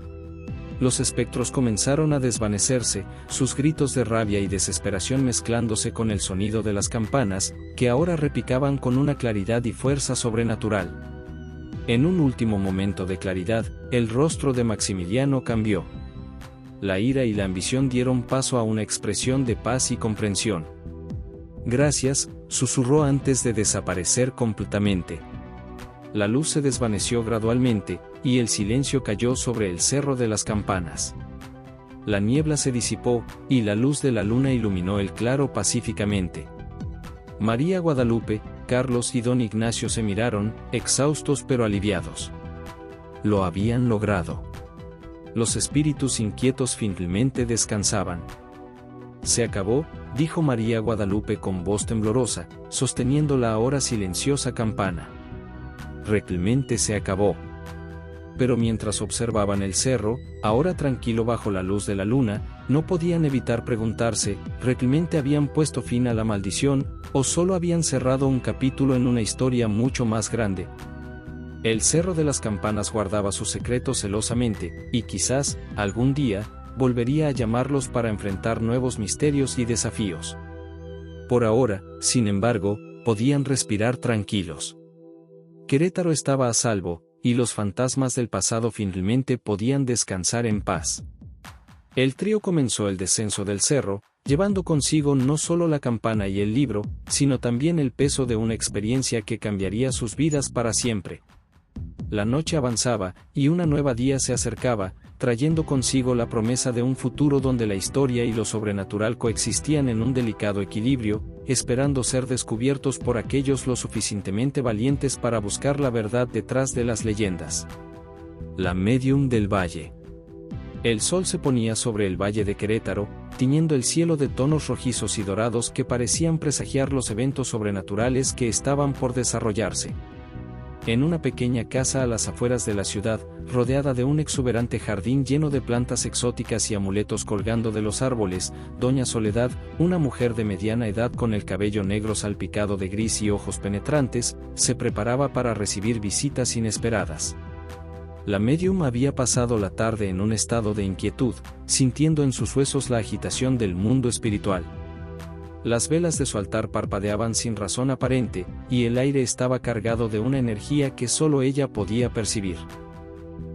S1: Los espectros comenzaron a desvanecerse, sus gritos de rabia y desesperación mezclándose con el sonido de las campanas, que ahora repicaban con una claridad y fuerza sobrenatural. En un último momento de claridad, el rostro de Maximiliano cambió. La ira y la ambición dieron paso a una expresión de paz y comprensión. Gracias, susurró antes de desaparecer completamente. La luz se desvaneció gradualmente, y el silencio cayó sobre el Cerro de las Campanas. La niebla se disipó, y la luz de la luna iluminó el claro pacíficamente. María Guadalupe, Carlos y don Ignacio se miraron, exhaustos pero aliviados. Lo habían logrado. Los espíritus inquietos finalmente descansaban. Se acabó, dijo María Guadalupe con voz temblorosa, sosteniendo la ahora silenciosa campana. Realmente se acabó. Pero mientras observaban el cerro, ahora tranquilo bajo la luz de la luna, no podían evitar preguntarse, ¿realmente habían puesto fin a la maldición, o solo habían cerrado un capítulo en una historia mucho más grande? El Cerro de las Campanas guardaba su secreto celosamente, y quizás, algún día, volvería a llamarlos para enfrentar nuevos misterios y desafíos. Por ahora, sin embargo, podían respirar tranquilos. Querétaro estaba a salvo, y los fantasmas del pasado finalmente podían descansar en paz. El trío comenzó el descenso del cerro, llevando consigo no solo la campana y el libro, sino también el peso de una experiencia que cambiaría sus vidas para siempre. La noche avanzaba, y una nueva día se acercaba, trayendo consigo la promesa de un futuro donde la historia y lo sobrenatural coexistían en un delicado equilibrio, esperando ser descubiertos por aquellos lo suficientemente valientes para buscar la verdad detrás de las leyendas. La Medium del Valle. El sol se ponía sobre el valle de Querétaro, tiñendo el cielo de tonos rojizos y dorados que parecían presagiar los eventos sobrenaturales que estaban por desarrollarse. En una pequeña casa a las afueras de la ciudad, rodeada de un exuberante jardín lleno de plantas exóticas y amuletos colgando de los árboles, doña Soledad, una mujer de mediana edad con el cabello negro salpicado de gris y ojos penetrantes, se preparaba para recibir visitas inesperadas. La medium había pasado la tarde en un estado de inquietud, sintiendo en sus huesos la agitación del mundo espiritual. Las velas de su altar parpadeaban sin razón aparente, y el aire estaba cargado de una energía que solo ella podía percibir.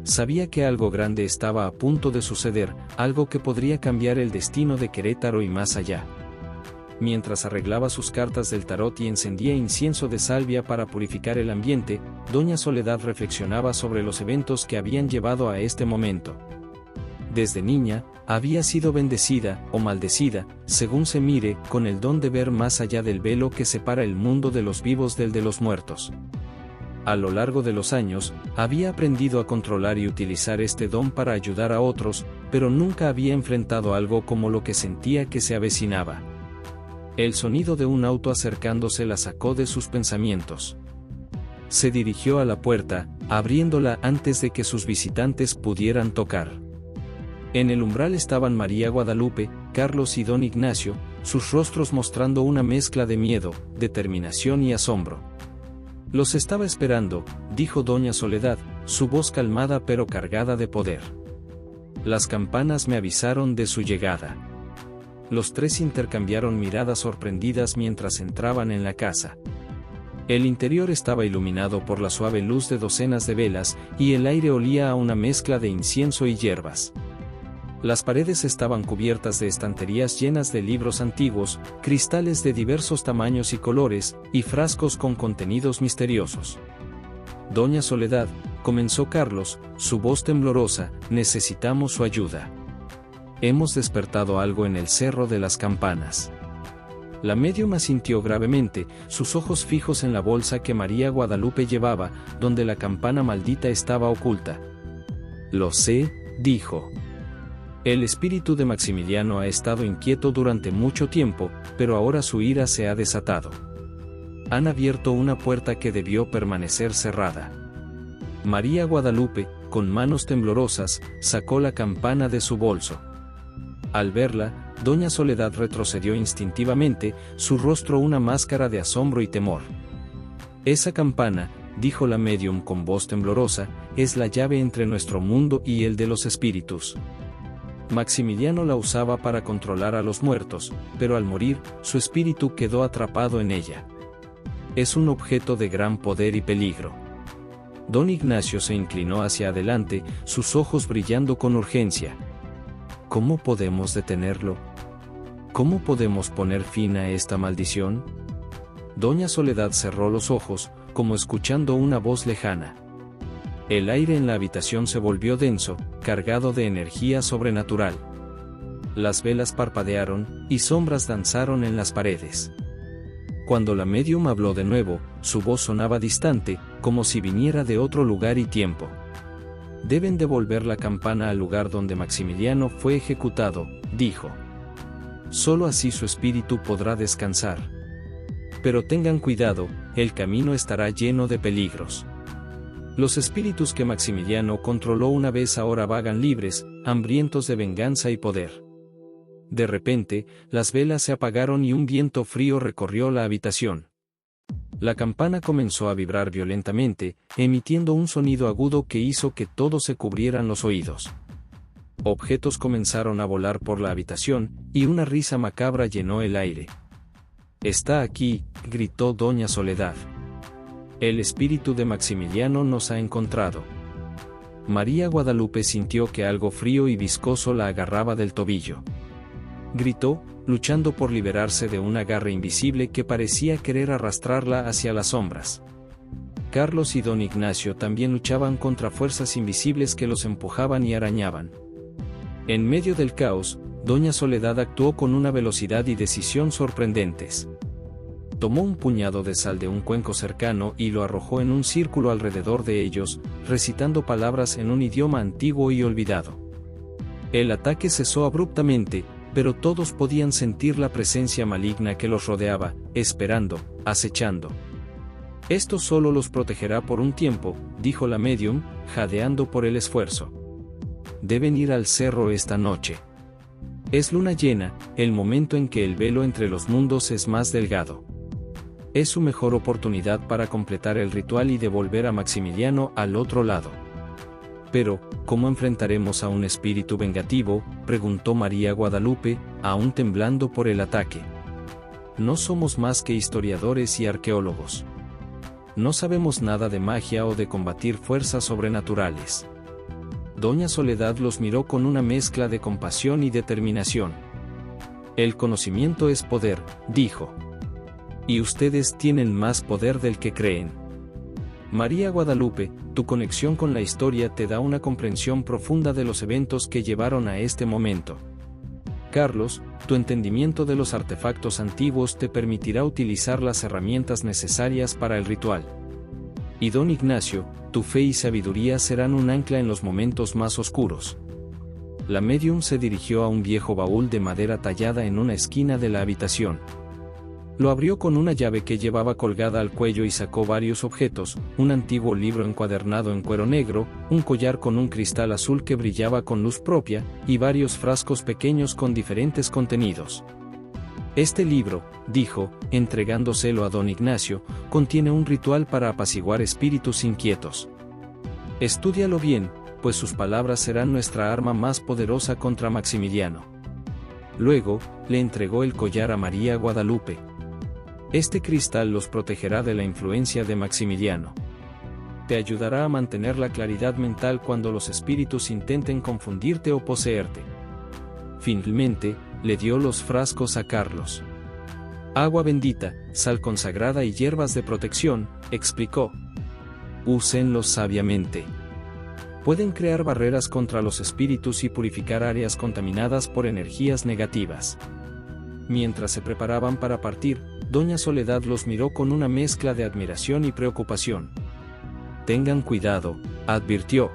S1: Sabía que algo grande estaba a punto de suceder, algo que podría cambiar el destino de Querétaro y más allá. Mientras arreglaba sus cartas del tarot y encendía incienso de salvia para purificar el ambiente, doña Soledad reflexionaba sobre los eventos que habían llevado a este momento. Desde niña, había sido bendecida, o maldecida, según se mire, con el don de ver más allá del velo que separa el mundo de los vivos del de los muertos. A lo largo de los años, había aprendido a controlar y utilizar este don para ayudar a otros, pero nunca había enfrentado algo como lo que sentía que se avecinaba. El sonido de un auto acercándose la sacó de sus pensamientos. Se dirigió a la puerta, abriéndola antes de que sus visitantes pudieran tocar. En el umbral estaban María Guadalupe, Carlos y don Ignacio, sus rostros mostrando una mezcla de miedo, determinación y asombro. «Los estaba esperando», dijo doña Soledad, su voz calmada pero cargada de poder. «Las campanas me avisaron de su llegada». Los tres intercambiaron miradas sorprendidas mientras entraban en la casa. El interior estaba iluminado por la suave luz de docenas de velas, y el aire olía a una mezcla de incienso y hierbas. Las paredes estaban cubiertas de estanterías llenas de libros antiguos, cristales de diversos tamaños y colores, y frascos con contenidos misteriosos. «Doña Soledad», comenzó Carlos, su voz temblorosa, «necesitamos su ayuda. Hemos despertado algo en el Cerro de las Campanas. La médium asintió gravemente, sus ojos fijos en la bolsa que María Guadalupe llevaba, donde la campana maldita estaba oculta. Lo sé, dijo. El espíritu de Maximiliano ha estado inquieto durante mucho tiempo, pero ahora su ira se ha desatado. Han abierto una puerta que debió permanecer cerrada. María Guadalupe, con manos temblorosas, sacó la campana de su bolso. Al verla, doña Soledad retrocedió instintivamente, su rostro una máscara de asombro y temor. Esa campana, dijo la médium con voz temblorosa, es la llave entre nuestro mundo y el de los espíritus. Maximiliano la usaba para controlar a los muertos, pero al morir, su espíritu quedó atrapado en ella. Es un objeto de gran poder y peligro. Don Ignacio se inclinó hacia adelante, sus ojos brillando con urgencia. ¿Cómo podemos detenerlo? ¿Cómo podemos poner fin a esta maldición? Doña Soledad cerró los ojos, como escuchando una voz lejana. El aire en la habitación se volvió denso, cargado de energía sobrenatural. Las velas parpadearon, y sombras danzaron en las paredes. Cuando la médium habló de nuevo, su voz sonaba distante, como si viniera de otro lugar y tiempo. Deben devolver la campana al lugar donde Maximiliano fue ejecutado, dijo. Solo así su espíritu podrá descansar. Pero tengan cuidado, el camino estará lleno de peligros. Los espíritus que Maximiliano controló una vez ahora vagan libres, hambrientos de venganza y poder. De repente, las velas se apagaron y un viento frío recorrió la habitación. La campana comenzó a vibrar violentamente, emitiendo un sonido agudo que hizo que todos se cubrieran los oídos. Objetos comenzaron a volar por la habitación, y una risa macabra llenó el aire. «Está aquí», gritó doña Soledad. «El espíritu de Maximiliano nos ha encontrado». María Guadalupe sintió que algo frío y viscoso la agarraba del tobillo. Gritó, luchando por liberarse de una garra invisible que parecía querer arrastrarla hacia las sombras. Carlos y don Ignacio también luchaban contra fuerzas invisibles que los empujaban y arañaban. En medio del caos, doña Soledad actuó con una velocidad y decisión sorprendentes. Tomó un puñado de sal de un cuenco cercano y lo arrojó en un círculo alrededor de ellos, recitando palabras en un idioma antiguo y olvidado. El ataque cesó abruptamente, pero todos podían sentir la presencia maligna que los rodeaba, esperando, acechando. «Esto solo los protegerá por un tiempo», dijo la médium, jadeando por el esfuerzo. «Deben ir al cerro esta noche. Es luna llena, el momento en que el velo entre los mundos es más delgado. Es su mejor oportunidad para completar el ritual y devolver a Maximiliano al otro lado». «Pero, ¿cómo enfrentaremos a un espíritu vengativo?», preguntó María Guadalupe, aún temblando por el ataque. «No somos más que historiadores y arqueólogos. No sabemos nada de magia o de combatir fuerzas sobrenaturales». Doña Soledad los miró con una mezcla de compasión y determinación. «El conocimiento es poder», dijo. «Y ustedes tienen más poder del que creen. María Guadalupe, tu conexión con la historia te da una comprensión profunda de los eventos que llevaron a este momento. Carlos, tu entendimiento de los artefactos antiguos te permitirá utilizar las herramientas necesarias para el ritual. Y don Ignacio, tu fe y sabiduría serán un ancla en los momentos más oscuros». La médium se dirigió a un viejo baúl de madera tallada en una esquina de la habitación. Lo abrió con una llave que llevaba colgada al cuello y sacó varios objetos: un antiguo libro encuadernado en cuero negro, un collar con un cristal azul que brillaba con luz propia, y varios frascos pequeños con diferentes contenidos. «Este libro», dijo, entregándoselo a don Ignacio, «contiene un ritual para apaciguar espíritus inquietos. Estúdialo bien, pues sus palabras serán nuestra arma más poderosa contra Maximiliano». Luego, le entregó el collar a María Guadalupe. «Este cristal los protegerá de la influencia de Maximiliano. Te ayudará a mantener la claridad mental cuando los espíritus intenten confundirte o poseerte». Finalmente, le dio los frascos a Carlos. «Agua bendita, sal consagrada y hierbas de protección», explicó. «Úsenlos sabiamente. Pueden crear barreras contra los espíritus y purificar áreas contaminadas por energías negativas. Mientras se preparaban para partir, doña Soledad los miró con una mezcla de admiración y preocupación. «Tengan cuidado», advirtió.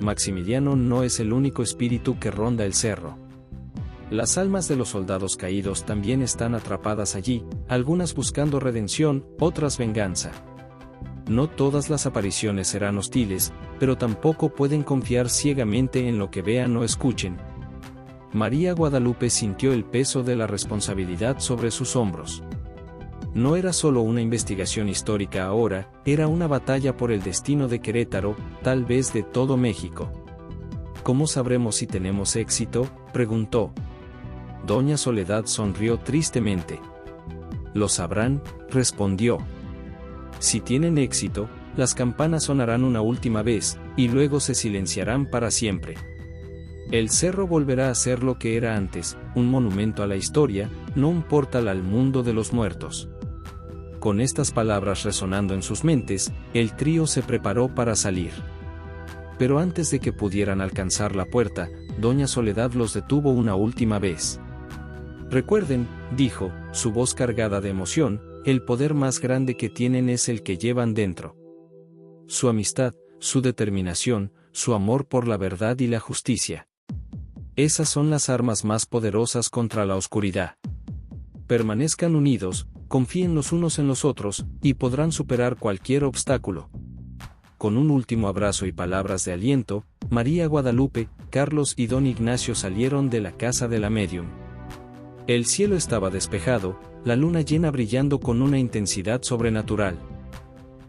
S1: «Maximiliano no es el único espíritu que ronda el cerro. Las almas de los soldados caídos también están atrapadas allí, algunas buscando redención, otras venganza. No todas las apariciones serán hostiles, pero tampoco pueden confiar ciegamente en lo que vean o escuchen». María Guadalupe sintió el peso de la responsabilidad sobre sus hombros. No era solo una investigación histórica ahora, era una batalla por el destino de Querétaro, tal vez de todo México. «¿Cómo sabremos si tenemos éxito?», preguntó. Doña Soledad sonrió tristemente. «Lo sabrán», respondió. «Si tienen éxito, las campanas sonarán una última vez, y luego se silenciarán para siempre. El cerro volverá a ser lo que era antes, un monumento a la historia, no un portal al mundo de los muertos». Con estas palabras resonando en sus mentes, el trío se preparó para salir. Pero antes de que pudieran alcanzar la puerta, doña Soledad los detuvo una última vez. «Recuerden», dijo, su voz cargada de emoción, «el poder más grande que tienen es el que llevan dentro. Su amistad, su determinación, su amor por la verdad y la justicia. Esas son las armas más poderosas contra la oscuridad. Permanezcan unidos, confíen los unos en los otros, y podrán superar cualquier obstáculo». Con un último abrazo y palabras de aliento, María Guadalupe, Carlos y don Ignacio salieron de la casa de la médium. El cielo estaba despejado, la luna llena brillando con una intensidad sobrenatural.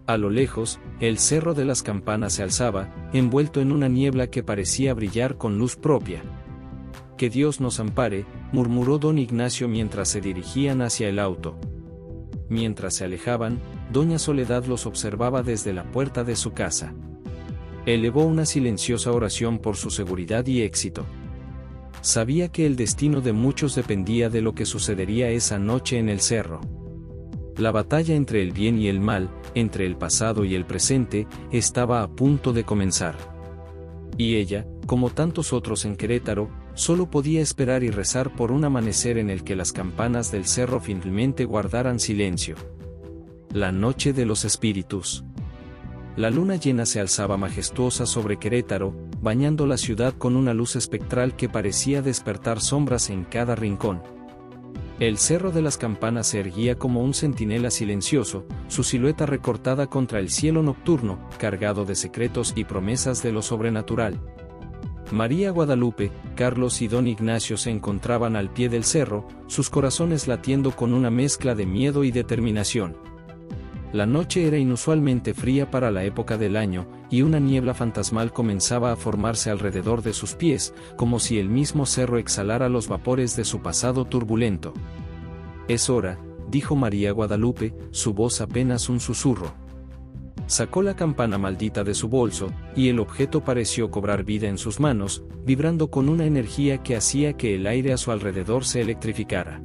S1: A lo lejos, el cerro de las campanas se alzaba, envuelto en una niebla que parecía brillar con luz propia. «Que Dios nos ampare», murmuró don Ignacio mientras se dirigían hacia el auto. Mientras se alejaban, doña Soledad los observaba desde la puerta de su casa. Elevó una silenciosa oración por su seguridad y éxito. Sabía que el destino de muchos dependía de lo que sucedería esa noche en el cerro. La batalla entre el bien y el mal, entre el pasado y el presente, estaba a punto de comenzar. Y ella, como tantos otros en Querétaro, solo podía esperar y rezar por un amanecer en el que las campanas del cerro finalmente guardaran silencio. La noche de los espíritus. La luna llena se alzaba majestuosa sobre Querétaro, bañando la ciudad con una luz espectral que parecía despertar sombras en cada rincón. El cerro de las campanas se erguía como un centinela silencioso, su silueta recortada contra el cielo nocturno, cargado de secretos y promesas de lo sobrenatural. María Guadalupe, Carlos y don Ignacio se encontraban al pie del cerro, sus corazones latiendo con una mezcla de miedo y determinación. La noche era inusualmente fría para la época del año, y una niebla fantasmal comenzaba a formarse alrededor de sus pies, como si el mismo cerro exhalara los vapores de su pasado turbulento. «Es hora», dijo María Guadalupe, su voz apenas un susurro. Sacó la campana maldita de su bolso, y el objeto pareció cobrar vida en sus manos, vibrando con una energía que hacía que el aire a su alrededor se electrificara.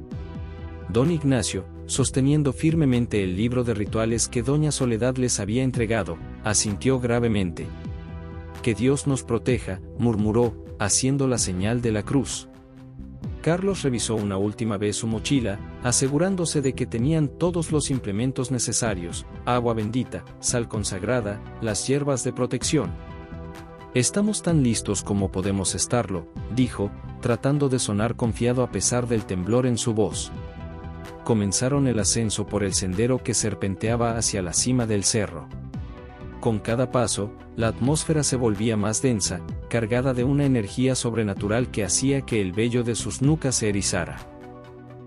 S1: Don Ignacio, sosteniendo firmemente el libro de rituales que doña Soledad les había entregado, asintió gravemente. «Que Dios nos proteja», murmuró, haciendo la señal de la cruz. Carlos revisó una última vez su mochila, asegurándose de que tenían todos los implementos necesarios: agua bendita, sal consagrada, las hierbas de protección. «Estamos tan listos como podemos estarlo», dijo, tratando de sonar confiado a pesar del temblor en su voz. Comenzaron el ascenso por el sendero que serpenteaba hacia la cima del cerro. Con cada paso, la atmósfera se volvía más densa, cargada de una energía sobrenatural que hacía que el vello de sus nucas se erizara.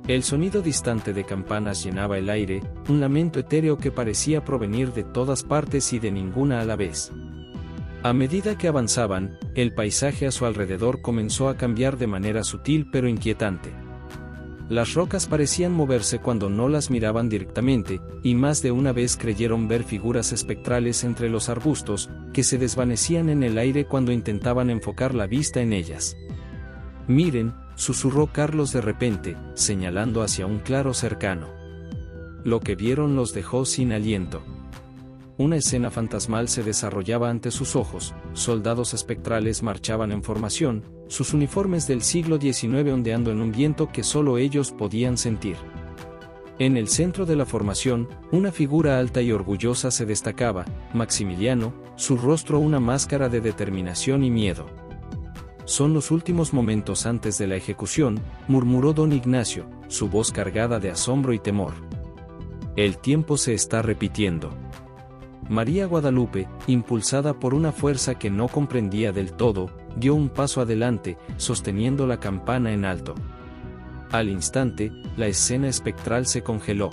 S1: El sonido distante de campanas llenaba el aire, un lamento etéreo que parecía provenir de todas partes y de ninguna a la vez. A medida que avanzaban, el paisaje a su alrededor comenzó a cambiar de manera sutil pero inquietante. Las rocas parecían moverse cuando no las miraban directamente, y más de una vez creyeron ver figuras espectrales entre los arbustos, que se desvanecían en el aire cuando intentaban enfocar la vista en ellas. «Miren», susurró Carlos de repente, señalando hacia un claro cercano. Lo que vieron los dejó sin aliento. Una escena fantasmal se desarrollaba ante sus ojos, soldados espectrales marchaban en formación, sus uniformes del siglo XIX ondeando en un viento que solo ellos podían sentir. En el centro de la formación, una figura alta y orgullosa se destacaba, Maximiliano, su rostro una máscara de determinación y miedo. «Son los últimos momentos antes de la ejecución», murmuró don Ignacio, su voz cargada de asombro y temor. «El tiempo se está repitiendo». María Guadalupe, impulsada por una fuerza que no comprendía del todo, dio un paso adelante, sosteniendo la campana en alto. Al instante, la escena espectral se congeló.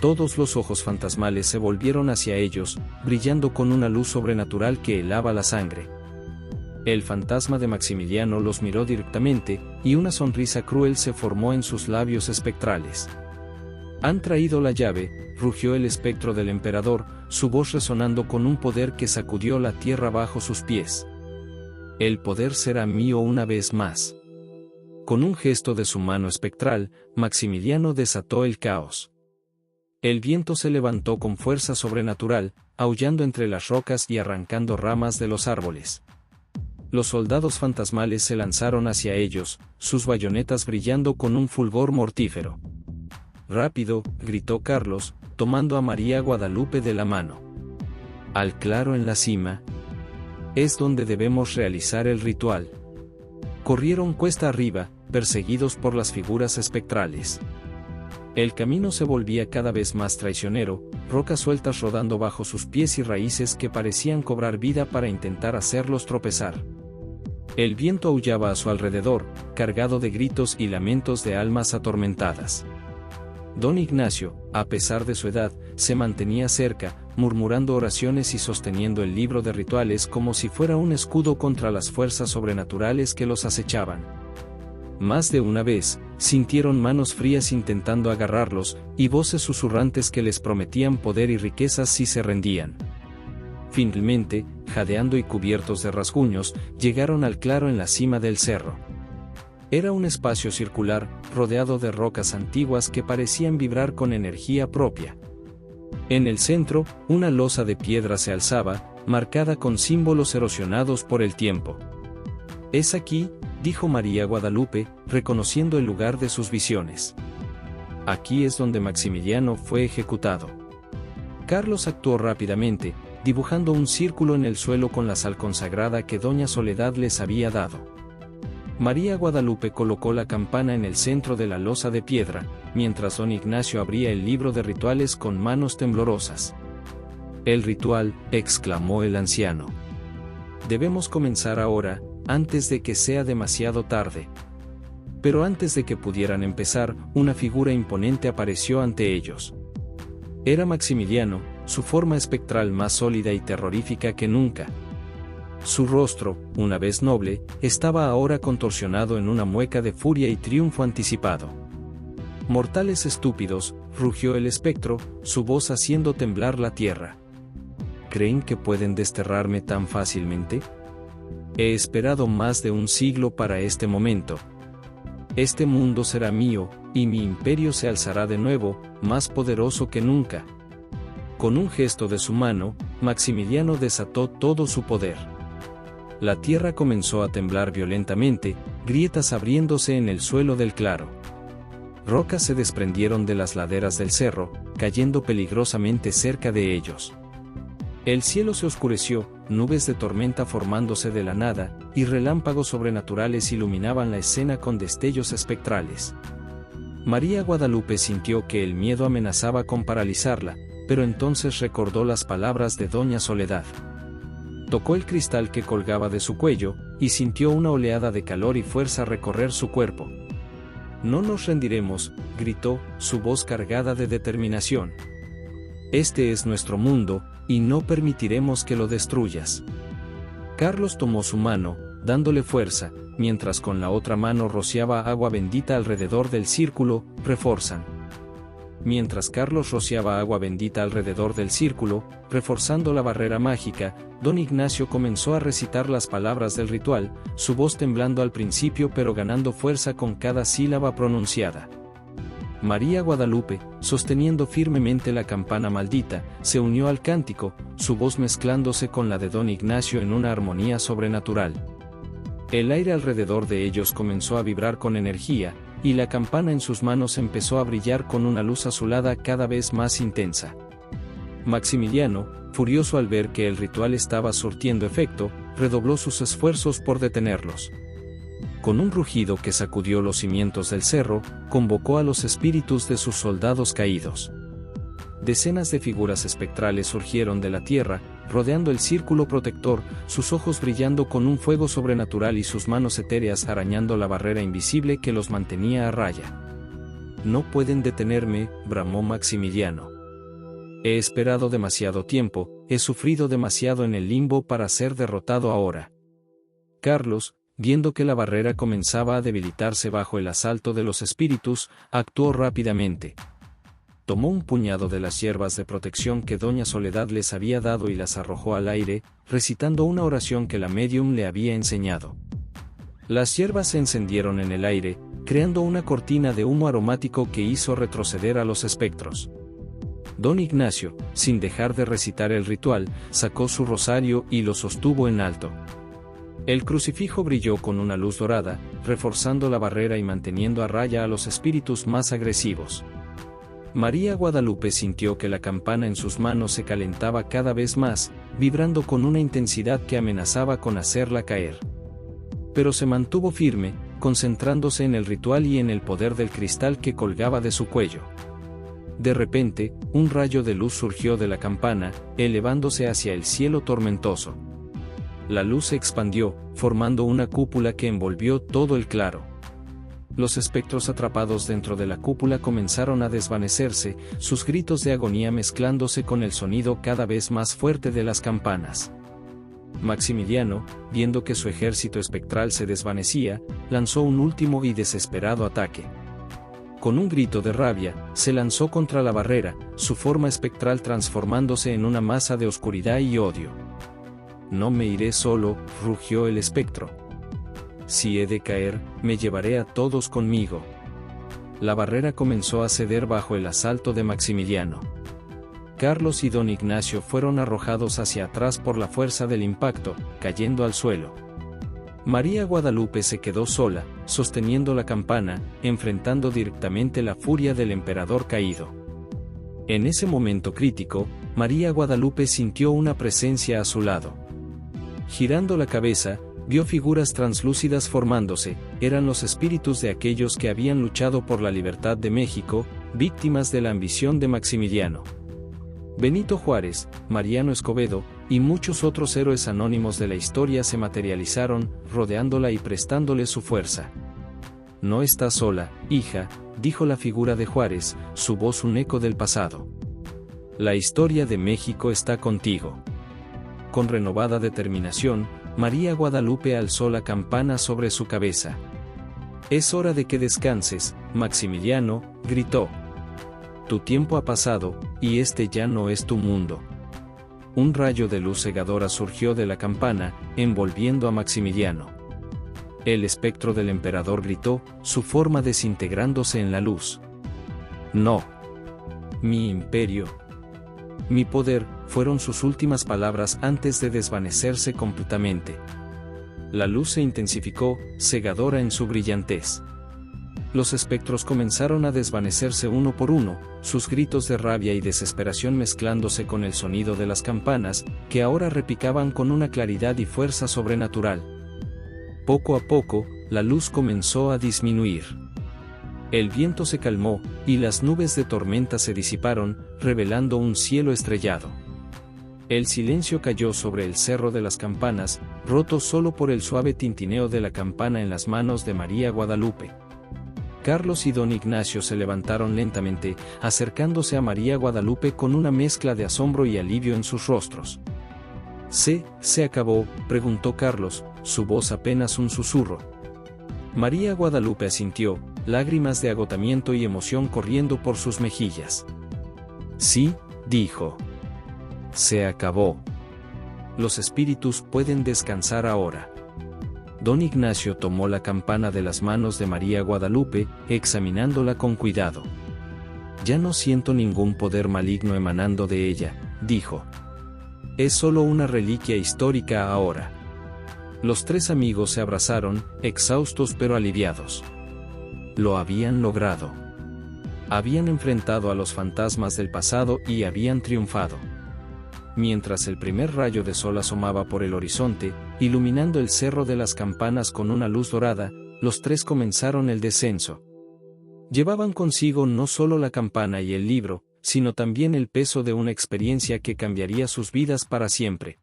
S1: Todos los ojos fantasmales se volvieron hacia ellos, brillando con una luz sobrenatural que helaba la sangre. El fantasma de Maximiliano los miró directamente, y una sonrisa cruel se formó en sus labios espectrales. «Han traído la llave», rugió el espectro del emperador, su voz resonando con un poder que sacudió la tierra bajo sus pies. «El poder será mío una vez más». Con un gesto de su mano espectral, Maximiliano desató el caos. El viento se levantó con fuerza sobrenatural, aullando entre las rocas y arrancando ramas de los árboles. Los soldados fantasmales se lanzaron hacia ellos, sus bayonetas brillando con un fulgor mortífero. «Rápido», gritó Carlos, tomando a María Guadalupe de la mano. «Al claro en la cima. Es donde debemos realizar el ritual». Corrieron cuesta arriba, perseguidos por las figuras espectrales. El camino se volvía cada vez más traicionero, rocas sueltas rodando bajo sus pies y raíces que parecían cobrar vida para intentar hacerlos tropezar. El viento aullaba a su alrededor, cargado de gritos y lamentos de almas atormentadas. Don Ignacio, a pesar de su edad, se mantenía cerca, murmurando oraciones y sosteniendo el libro de rituales como si fuera un escudo contra las fuerzas sobrenaturales que los acechaban. Más de una vez, sintieron manos frías intentando agarrarlos, y voces susurrantes que les prometían poder y riquezas si se rendían. Finalmente, jadeando y cubiertos de rasguños, llegaron al claro en la cima del cerro. Era un espacio circular, rodeado de rocas antiguas que parecían vibrar con energía propia. En el centro, una losa de piedra se alzaba, marcada con símbolos erosionados por el tiempo. «Es aquí», dijo María Guadalupe, reconociendo el lugar de sus visiones. «Aquí es donde Maximiliano fue ejecutado». Carlos actuó rápidamente, dibujando un círculo en el suelo con la sal consagrada que doña Soledad les había dado. María Guadalupe colocó la campana en el centro de la losa de piedra, mientras don Ignacio abría el libro de rituales con manos temblorosas. «El ritual», exclamó el anciano. «Debemos comenzar ahora, antes de que sea demasiado tarde». Pero antes de que pudieran empezar, una figura imponente apareció ante ellos. Era Maximiliano, su forma espectral más sólida y terrorífica que nunca. Su rostro, una vez noble, estaba ahora contorsionado en una mueca de furia y triunfo anticipado. «Mortales estúpidos», rugió el espectro, su voz haciendo temblar la tierra. «¿Creen que pueden desterrarme tan fácilmente? He esperado más de un siglo para este momento. Este mundo será mío, y mi imperio se alzará de nuevo, más poderoso que nunca». Con un gesto de su mano, Maximiliano desató todo su poder. La tierra comenzó a temblar violentamente, grietas abriéndose en el suelo del claro. Rocas se desprendieron de las laderas del cerro, cayendo peligrosamente cerca de ellos. El cielo se oscureció, nubes de tormenta formándose de la nada, y relámpagos sobrenaturales iluminaban la escena con destellos espectrales. María Guadalupe sintió que el miedo amenazaba con paralizarla, pero entonces recordó las palabras de doña Soledad. Tocó el cristal que colgaba de su cuello, y sintió una oleada de calor y fuerza recorrer su cuerpo. «No nos rendiremos», gritó, su voz cargada de determinación. «Este es nuestro mundo, y no permitiremos que lo destruyas». Carlos tomó su mano, dándole fuerza, mientras con la otra mano rociaba agua bendita alrededor del círculo, reforzan. Mientras Carlos rociaba agua bendita alrededor del círculo, reforzando la barrera mágica, don Ignacio comenzó a recitar las palabras del ritual, su voz temblando al principio pero ganando fuerza con cada sílaba pronunciada. María Guadalupe, sosteniendo firmemente la campana maldita, se unió al cántico, su voz mezclándose con la de don Ignacio en una armonía sobrenatural. El aire alrededor de ellos comenzó a vibrar con energía, y la campana en sus manos empezó a brillar con una luz azulada cada vez más intensa. Maximiliano, furioso al ver que el ritual estaba surtiendo efecto, redobló sus esfuerzos por detenerlos. Con un rugido que sacudió los cimientos del cerro, convocó a los espíritus de sus soldados caídos. Decenas de figuras espectrales surgieron de la tierra, rodeando el círculo protector, sus ojos brillando con un fuego sobrenatural y sus manos etéreas arañando la barrera invisible que los mantenía a raya. «No pueden detenerme», bramó Maximiliano. «He esperado demasiado tiempo, he sufrido demasiado en el limbo para ser derrotado ahora». Carlos, viendo que la barrera comenzaba a debilitarse bajo el asalto de los espíritus, actuó rápidamente. Tomó un puñado de las hierbas de protección que doña Soledad les había dado y las arrojó al aire, recitando una oración que la médium le había enseñado. Las hierbas se encendieron en el aire, creando una cortina de humo aromático que hizo retroceder a los espectros. Don Ignacio, sin dejar de recitar el ritual, sacó su rosario y lo sostuvo en alto. El crucifijo brilló con una luz dorada, reforzando la barrera y manteniendo a raya a los espíritus más agresivos. María Guadalupe sintió que la campana en sus manos se calentaba cada vez más, vibrando con una intensidad que amenazaba con hacerla caer. Pero se mantuvo firme, concentrándose en el ritual y en el poder del cristal que colgaba de su cuello. De repente, un rayo de luz surgió de la campana, elevándose hacia el cielo tormentoso. La luz se expandió, formando una cúpula que envolvió todo el claro. Los espectros atrapados dentro de la cúpula comenzaron a desvanecerse, sus gritos de agonía mezclándose con el sonido cada vez más fuerte de las campanas. Maximiliano, viendo que su ejército espectral se desvanecía, lanzó un último y desesperado ataque. Con un grito de rabia, se lanzó contra la barrera, su forma espectral transformándose en una masa de oscuridad y odio. «No me iré solo», rugió el espectro. «Si he de caer, me llevaré a todos conmigo». La barrera comenzó a ceder bajo el asalto de Maximiliano. Carlos y don Ignacio fueron arrojados hacia atrás por la fuerza del impacto, cayendo al suelo. María Guadalupe se quedó sola, sosteniendo la campana, enfrentando directamente la furia del emperador caído. En ese momento crítico, María Guadalupe sintió una presencia a su lado. Girando la cabeza, vio figuras translúcidas formándose, eran los espíritus de aquellos que habían luchado por la libertad de México, víctimas de la ambición de Maximiliano. Benito Juárez, Mariano Escobedo, y muchos otros héroes anónimos de la historia se materializaron, rodeándola y prestándole su fuerza. «No estás sola, hija», dijo la figura de Juárez, su voz un eco del pasado. «La historia de México está contigo». Con renovada determinación, María Guadalupe alzó la campana sobre su cabeza. «Es hora de que descanses, Maximiliano», gritó. «Tu tiempo ha pasado, y este ya no es tu mundo». Un rayo de luz cegadora surgió de la campana, envolviendo a Maximiliano. El espectro del emperador gritó, su forma desintegrándose en la luz. «No. Mi imperio. Mi poder», fueron sus últimas palabras antes de desvanecerse completamente. La luz se intensificó, cegadora en su brillantez. Los espectros comenzaron a desvanecerse uno por uno, sus gritos de rabia y desesperación mezclándose con el sonido de las campanas, que ahora repicaban con una claridad y fuerza sobrenatural. Poco a poco, la luz comenzó a disminuir. El viento se calmó, y las nubes de tormenta se disiparon, revelando un cielo estrellado. El silencio cayó sobre el cerro de las campanas, roto solo por el suave tintineo de la campana en las manos de María Guadalupe. Carlos y don Ignacio se levantaron lentamente, acercándose a María Guadalupe con una mezcla de asombro y alivio en sus rostros. ¿Se acabó?, preguntó Carlos, su voz apenas un susurro. María Guadalupe asintió, lágrimas de agotamiento y emoción corriendo por sus mejillas. «Sí», dijo. «Se acabó. Los espíritus pueden descansar ahora». Don Ignacio tomó la campana de las manos de María Guadalupe, examinándola con cuidado. «Ya no siento ningún poder maligno emanando de ella», dijo. «Es solo una reliquia histórica ahora». Los tres amigos se abrazaron, exhaustos pero aliviados. Lo habían logrado. Habían enfrentado a los fantasmas del pasado y habían triunfado. Mientras el primer rayo de sol asomaba por el horizonte, iluminando el Cerro de las Campanas con una luz dorada, los tres comenzaron el descenso. Llevaban consigo no solo la campana y el libro, sino también el peso de una experiencia que cambiaría sus vidas para siempre.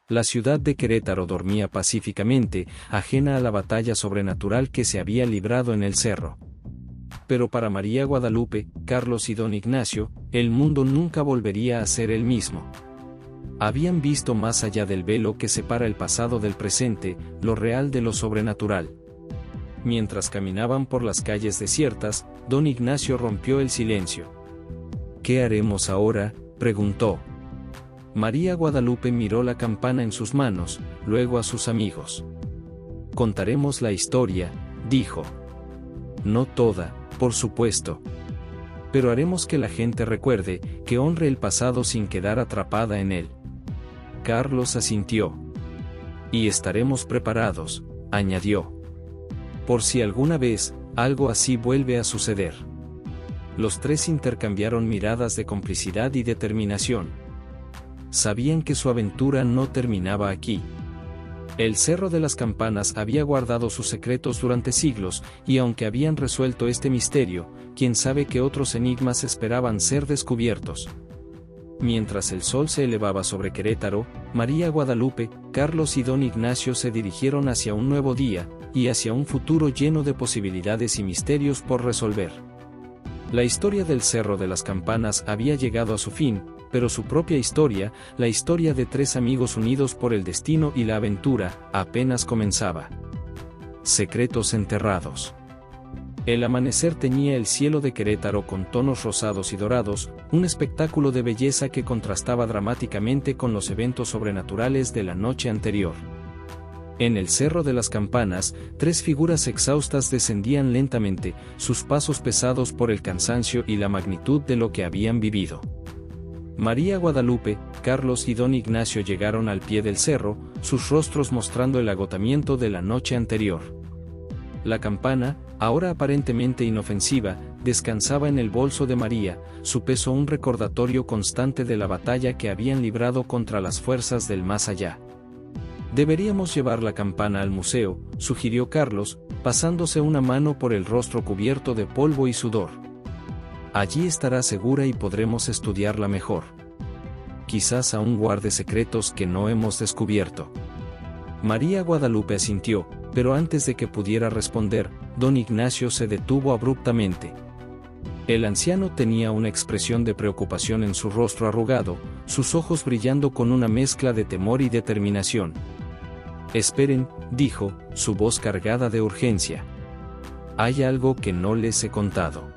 S1: La ciudad de Querétaro dormía pacíficamente, ajena a la batalla sobrenatural que se había librado en el cerro. Pero para María Guadalupe, Carlos y don Ignacio, el mundo nunca volvería a ser el mismo. Habían visto más allá del velo que separa el pasado del presente, lo real de lo sobrenatural. Mientras caminaban por las calles desiertas, don Ignacio rompió el silencio. ¿Qué haremos ahora?, preguntó. María Guadalupe miró la campana en sus manos, luego a sus amigos. Contaremos la historia, dijo. No toda, por supuesto. Pero haremos que la gente recuerde, que honre el pasado sin quedar atrapada en él. Carlos asintió. Y estaremos preparados, añadió. Por si alguna vez, algo así vuelve a suceder. Los tres intercambiaron miradas de complicidad y determinación. Sabían que su aventura no terminaba aquí. El Cerro de las Campanas había guardado sus secretos durante siglos, y aunque habían resuelto este misterio, quién sabe qué otros enigmas esperaban ser descubiertos. Mientras el sol se elevaba sobre Querétaro, María Guadalupe, Carlos y don Ignacio se dirigieron hacia un nuevo día, y hacia un futuro lleno de posibilidades y misterios por resolver. La historia del Cerro de las Campanas había llegado a su fin, pero su propia historia, la historia de tres amigos unidos por el destino y la aventura, apenas comenzaba. Secretos enterrados. El amanecer teñía el cielo de Querétaro con tonos rosados y dorados, un espectáculo de belleza que contrastaba dramáticamente con los eventos sobrenaturales de la noche anterior. En el Cerro de las Campanas, tres figuras exhaustas descendían lentamente, sus pasos pesados por el cansancio y la magnitud de lo que habían vivido. María Guadalupe, Carlos y don Ignacio llegaron al pie del cerro, sus rostros mostrando el agotamiento de la noche anterior. La campana, ahora aparentemente inofensiva, descansaba en el bolso de María, su peso un recordatorio constante de la batalla que habían librado contra las fuerzas del más allá. Deberíamos llevar la campana al museo, sugirió Carlos, pasándose una mano por el rostro cubierto de polvo y sudor. Allí estará segura y podremos estudiarla mejor. Quizás aún guarde secretos que no hemos descubierto. María Guadalupe asintió, pero antes de que pudiera responder, don Ignacio se detuvo abruptamente. El anciano tenía una expresión de preocupación en su rostro arrugado, sus ojos brillando con una mezcla de temor y determinación. Esperen, dijo, su voz cargada de urgencia. Hay algo que no les he contado.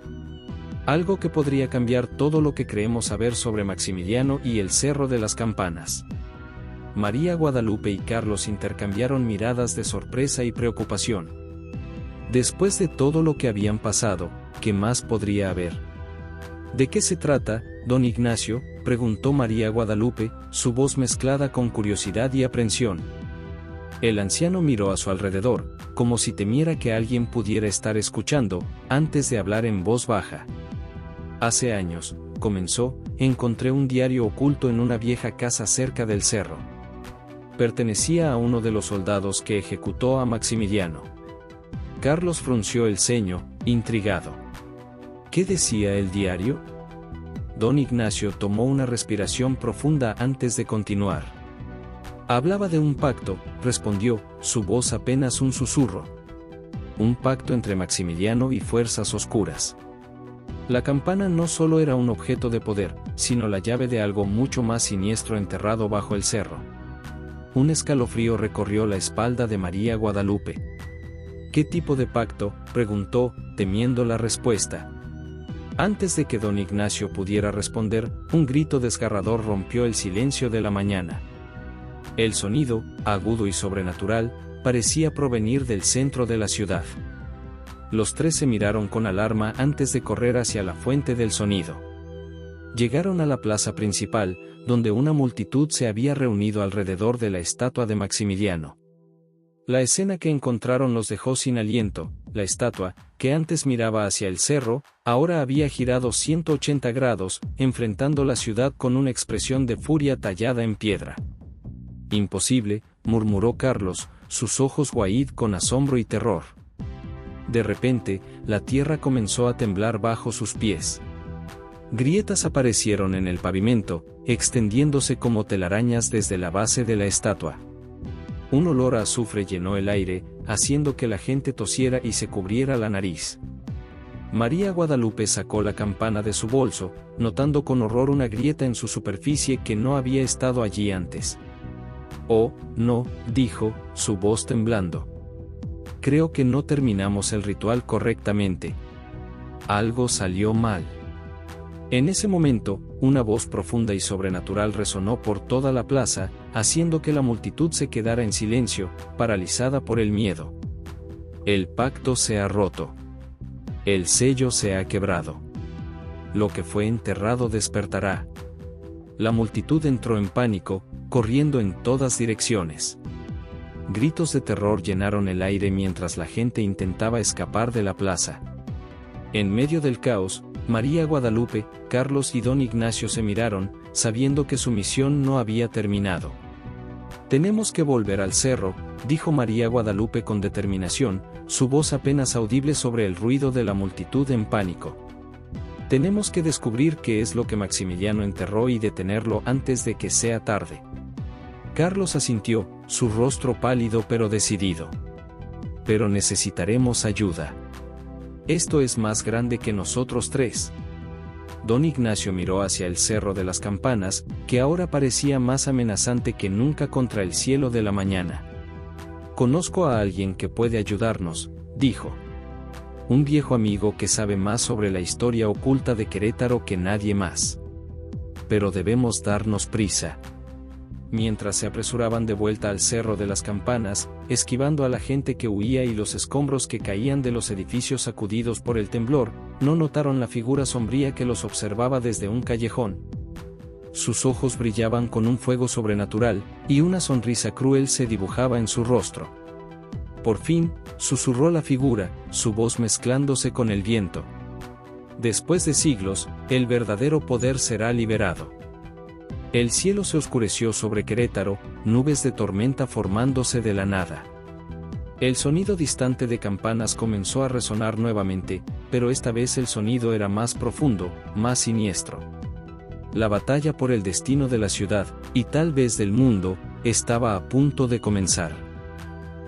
S1: Algo que podría cambiar todo lo que creemos saber sobre Maximiliano y el Cerro de las Campanas. María Guadalupe y Carlos intercambiaron miradas de sorpresa y preocupación. Después de todo lo que habían pasado, ¿qué más podría haber? ¿De qué se trata, don Ignacio?, preguntó María Guadalupe, su voz mezclada con curiosidad y aprensión. El anciano miró a su alrededor, como si temiera que alguien pudiera estar escuchando, antes de hablar en voz baja. Hace años, comenzó, encontré un diario oculto en una vieja casa cerca del cerro. Pertenecía a uno de los soldados que ejecutó a Maximiliano. Carlos frunció el ceño, intrigado. ¿Qué decía el diario? Don Ignacio tomó una respiración profunda antes de continuar. Hablaba de un pacto, respondió, su voz apenas un susurro. Un pacto entre Maximiliano y fuerzas oscuras. La campana no solo era un objeto de poder, sino la llave de algo mucho más siniestro enterrado bajo el cerro. Un escalofrío recorrió la espalda de María Guadalupe. ¿Qué tipo de pacto?, preguntó, temiendo la respuesta. Antes de que don Ignacio pudiera responder, un grito desgarrador rompió el silencio de la mañana. El sonido, agudo y sobrenatural, parecía provenir del centro de la ciudad. Los tres se miraron con alarma antes de correr hacia la fuente del sonido. Llegaron a la plaza principal, donde una multitud se había reunido alrededor de la estatua de Maximiliano. La escena que encontraron los dejó sin aliento. La estatua, que antes miraba hacia el cerro, ahora había girado 180 grados, enfrentando la ciudad con una expresión de furia tallada en piedra. Imposible, murmuró Carlos, sus ojos Wahid con asombro y terror. De repente, la tierra comenzó a temblar bajo sus pies. Grietas aparecieron en el pavimento, extendiéndose como telarañas desde la base de la estatua. Un olor a azufre llenó el aire, haciendo que la gente tosiera y se cubriera la nariz. María Guadalupe sacó la campana de su bolso, notando con horror una grieta en su superficie que no había estado allí antes. «Oh, no», dijo, su voz temblando. «Creo que no terminamos el ritual correctamente. Algo salió mal». En ese momento, una voz profunda y sobrenatural resonó por toda la plaza, haciendo que la multitud se quedara en silencio, paralizada por el miedo. El pacto se ha roto. El sello se ha quebrado. Lo que fue enterrado despertará. La multitud entró en pánico, corriendo en todas direcciones. Gritos de terror llenaron el aire mientras la gente intentaba escapar de la plaza. En medio del caos, María Guadalupe, Carlos y don Ignacio se miraron, sabiendo que su misión no había terminado. «Tenemos que volver al cerro», dijo María Guadalupe con determinación, su voz apenas audible sobre el ruido de la multitud en pánico. «Tenemos que descubrir qué es lo que Maximiliano enterró y detenerlo antes de que sea tarde». Carlos asintió, su rostro pálido pero decidido. «Pero necesitaremos ayuda. Esto es más grande que nosotros tres». Don Ignacio miró hacia el Cerro de las Campanas, que ahora parecía más amenazante que nunca contra el cielo de la mañana. «Conozco a alguien que puede ayudarnos», dijo. «Un viejo amigo que sabe más sobre la historia oculta de Querétaro que nadie más. Pero debemos darnos prisa». Mientras se apresuraban de vuelta al Cerro de las Campanas, esquivando a la gente que huía y los escombros que caían de los edificios sacudidos por el temblor, no notaron la figura sombría que los observaba desde un callejón. Sus ojos brillaban con un fuego sobrenatural, y una sonrisa cruel se dibujaba en su rostro. Por fin, susurró la figura, su voz mezclándose con el viento. «Después de siglos, el verdadero poder será liberado». El cielo se oscureció sobre Querétaro, nubes de tormenta formándose de la nada. El sonido distante de campanas comenzó a resonar nuevamente, pero esta vez el sonido era más profundo, más siniestro. La batalla por el destino de la ciudad, y tal vez del mundo, estaba a punto de comenzar.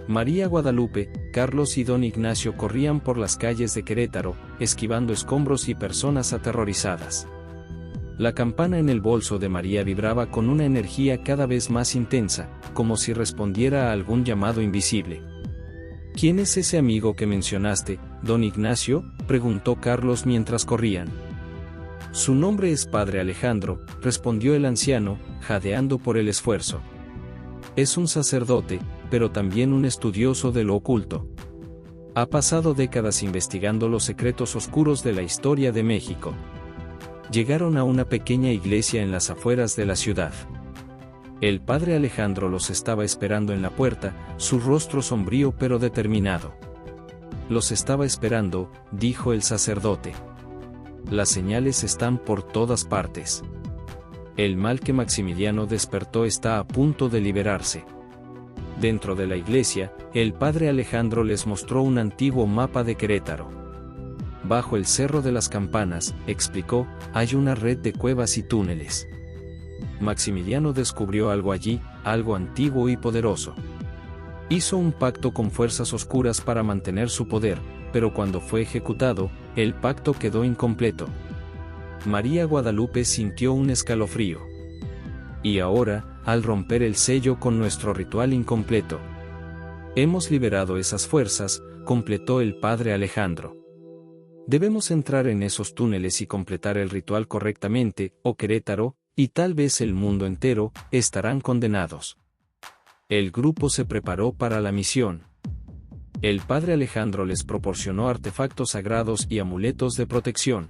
S1: María Guadalupe, Carlos y don Ignacio corrían por las calles de Querétaro, esquivando escombros y personas aterrorizadas. La campana en el bolso de María vibraba con una energía cada vez más intensa, como si respondiera a algún llamado invisible. «¿Quién es ese amigo que mencionaste, don Ignacio?», preguntó Carlos mientras corrían. «Su nombre es Padre Alejandro», respondió el anciano, jadeando por el esfuerzo. «Es un sacerdote, pero también un estudioso de lo oculto. Ha pasado décadas investigando los secretos oscuros de la historia de México». Llegaron a una pequeña iglesia en las afueras de la ciudad. El padre Alejandro los estaba esperando en la puerta, su rostro sombrío pero determinado. «Los estaba esperando», dijo el sacerdote. «Las señales están por todas partes. El mal que Maximiliano despertó está a punto de liberarse». Dentro de la iglesia, el padre Alejandro les mostró un antiguo mapa de Querétaro. «Bajo el Cerro de las Campanas», explicó, «hay una red de cuevas y túneles. Maximiliano descubrió algo allí, algo antiguo y poderoso. Hizo un pacto con fuerzas oscuras para mantener su poder, pero cuando fue ejecutado, el pacto quedó incompleto». María Guadalupe sintió un escalofrío. «Y ahora, al romper el sello con nuestro ritual incompleto, hemos liberado esas fuerzas», completó el padre Alejandro. «Debemos entrar en esos túneles y completar el ritual correctamente, o Querétaro, y tal vez el mundo entero, estarán condenados». El grupo se preparó para la misión. El padre Alejandro les proporcionó artefactos sagrados y amuletos de protección.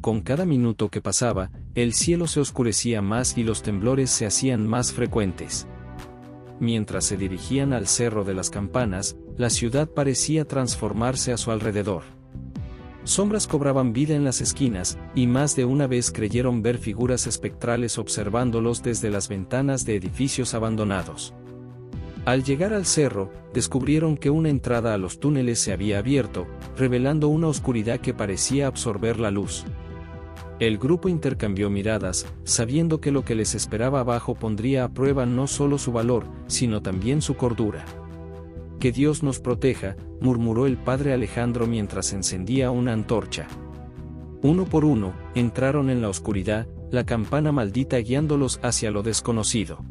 S1: Con cada minuto que pasaba, el cielo se oscurecía más y los temblores se hacían más frecuentes. mientras se dirigían al Cerro de las Campanas, la ciudad parecía transformarse a su alrededor. Sombras cobraban vida en las esquinas, y más de una vez creyeron ver figuras espectrales observándolos desde las ventanas de edificios abandonados. Al llegar al cerro, descubrieron que una entrada a los túneles se había abierto, revelando una oscuridad que parecía absorber la luz. El grupo intercambió miradas, sabiendo que lo que les esperaba abajo pondría a prueba no solo su valor, sino también su cordura. «Que Dios nos proteja», murmuró el padre Alejandro mientras encendía una antorcha. Uno por uno, entraron en la oscuridad, la campana maldita guiándolos hacia lo desconocido.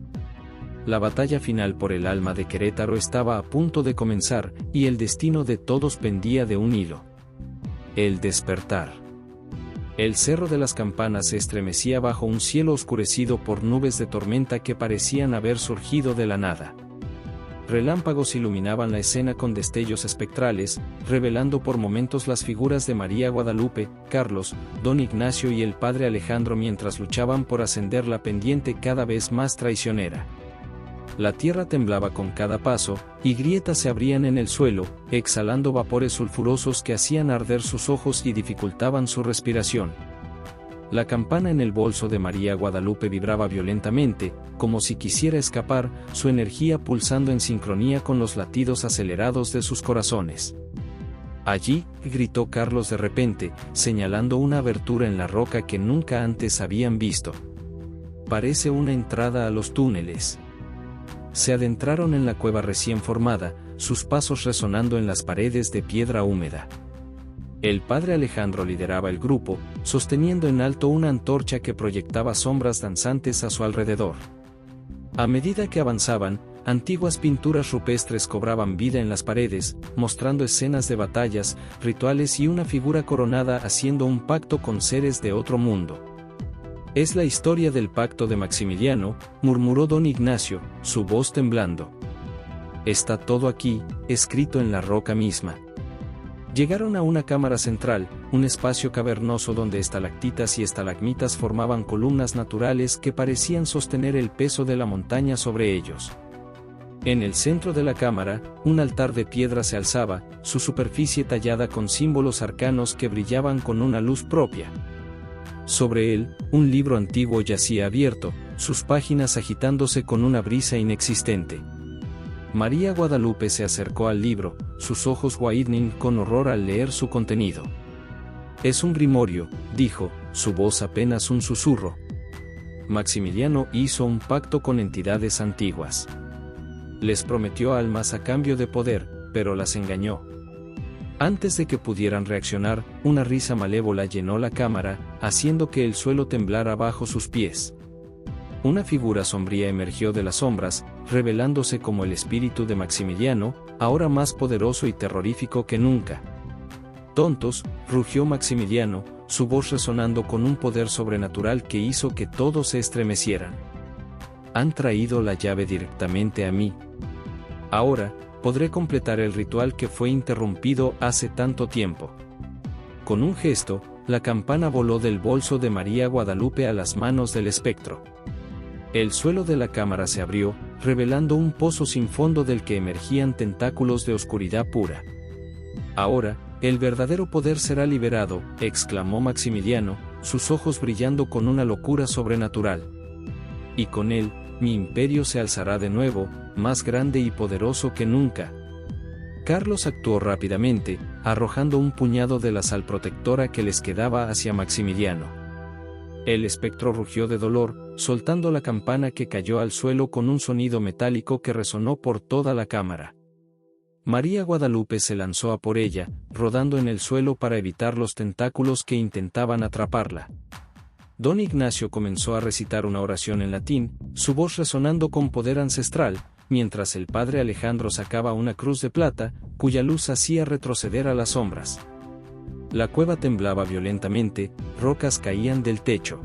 S1: La batalla final por el alma de Querétaro estaba a punto de comenzar, y el destino de todos pendía de un hilo. El despertar. El Cerro de las Campanas se estremecía bajo un cielo oscurecido por nubes de tormenta que parecían haber surgido de la nada. Relámpagos iluminaban la escena con destellos espectrales, revelando por momentos las figuras de María Guadalupe, Carlos, don Ignacio y el padre Alejandro mientras luchaban por ascender la pendiente cada vez más traicionera. La tierra temblaba con cada paso, y grietas se abrían en el suelo, exhalando vapores sulfurosos que hacían arder sus ojos y dificultaban su respiración. La campana en el bolso de María Guadalupe vibraba violentamente, como si quisiera escapar, su energía pulsando en sincronía con los latidos acelerados de sus corazones. «Allí», gritó Carlos de repente, señalando una abertura en la roca que nunca antes habían visto. «Parece una entrada a los túneles». Se adentraron en la cueva recién formada, sus pasos resonando en las paredes de piedra húmeda. El padre Alejandro lideraba el grupo, sosteniendo en alto una antorcha que proyectaba sombras danzantes a su alrededor. A medida que avanzaban, antiguas pinturas rupestres cobraban vida en las paredes, mostrando escenas de batallas, rituales y una figura coronada haciendo un pacto con seres de otro mundo. «Es la historia del pacto de Maximiliano», murmuró don Ignacio, su voz temblando. «Está todo aquí, escrito en la roca misma». Llegaron a una cámara central, un espacio cavernoso donde estalactitas y estalagmitas formaban columnas naturales que parecían sostener el peso de la montaña sobre ellos. En el centro de la cámara, un altar de piedra se alzaba, su superficie tallada con símbolos arcanos que brillaban con una luz propia. Sobre él, un libro antiguo yacía abierto, sus páginas agitándose con una brisa inexistente. María Guadalupe se acercó al libro, sus ojos guaidnin con horror al leer su contenido. «Es un grimorio», dijo, su voz apenas un susurro. «Maximiliano hizo un pacto con entidades antiguas. Les prometió almas a cambio de poder, pero las engañó». Antes de que pudieran reaccionar, una risa malévola llenó la cámara, haciendo que el suelo temblara bajo sus pies. Una figura sombría emergió de las sombras, revelándose como el espíritu de Maximiliano, ahora más poderoso y terrorífico que nunca. «Tontos», rugió Maximiliano, su voz resonando con un poder sobrenatural que hizo que todos se estremecieran. «Han traído la llave directamente a mí. Ahora, podré completar el ritual que fue interrumpido hace tanto tiempo». Con un gesto, la campana voló del bolso de María Guadalupe a las manos del espectro. El suelo de la cámara se abrió, revelando un pozo sin fondo del que emergían tentáculos de oscuridad pura. «Ahora, el verdadero poder será liberado», exclamó Maximiliano, sus ojos brillando con una locura sobrenatural. «Y con él, mi imperio se alzará de nuevo, más grande y poderoso que nunca». Carlos actuó rápidamente, arrojando un puñado de la sal protectora que les quedaba hacia Maximiliano. El espectro rugió de dolor, soltando la campana que cayó al suelo con un sonido metálico que resonó por toda la cámara. María Guadalupe se lanzó a por ella, rodando en el suelo para evitar los tentáculos que intentaban atraparla. Don Ignacio comenzó a recitar una oración en latín, su voz resonando con poder ancestral, mientras el padre Alejandro sacaba una cruz de plata, cuya luz hacía retroceder a las sombras. La cueva temblaba violentamente, rocas caían del techo.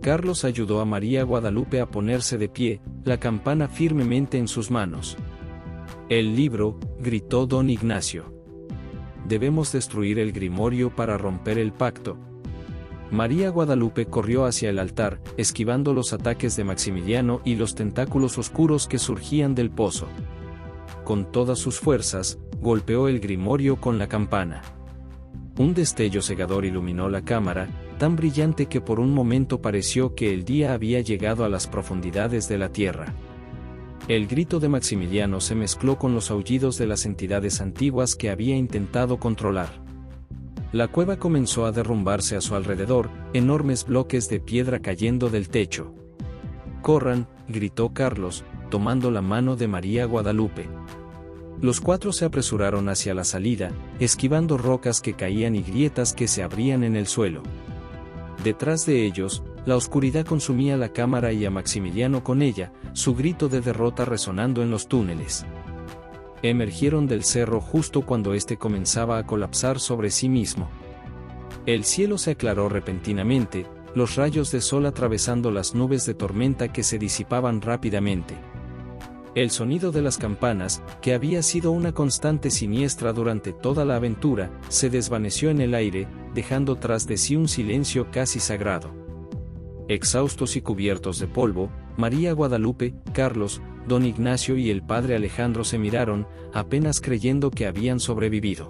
S1: Carlos ayudó a María Guadalupe a ponerse de pie, la campana firmemente en sus manos. «El libro», gritó don Ignacio. «Debemos destruir el grimorio para romper el pacto». María Guadalupe corrió hacia el altar, esquivando los ataques de Maximiliano y los tentáculos oscuros que surgían del pozo. Con todas sus fuerzas, golpeó el grimorio con la campana. Un destello cegador iluminó la cámara, tan brillante que por un momento pareció que el día había llegado a las profundidades de la tierra. El grito de Maximiliano se mezcló con los aullidos de las entidades antiguas que había intentado controlar. La cueva comenzó a derrumbarse a su alrededor, enormes bloques de piedra cayendo del techo. «Corran», gritó Carlos, tomando la mano de María Guadalupe. Los cuatro se apresuraron hacia la salida, esquivando rocas que caían y grietas que se abrían en el suelo. Detrás de ellos, la oscuridad consumía la cámara y a Maximiliano con ella, su grito de derrota resonando en los túneles. Emergieron del cerro justo cuando éste comenzaba a colapsar sobre sí mismo. El cielo se aclaró repentinamente, los rayos de sol atravesando las nubes de tormenta que se disipaban rápidamente. El sonido de las campanas, que había sido una constante siniestra durante toda la aventura, se desvaneció en el aire, dejando tras de sí un silencio casi sagrado. Exhaustos y cubiertos de polvo, María Guadalupe, Carlos, don Ignacio y el padre Alejandro se miraron, apenas creyendo que habían sobrevivido.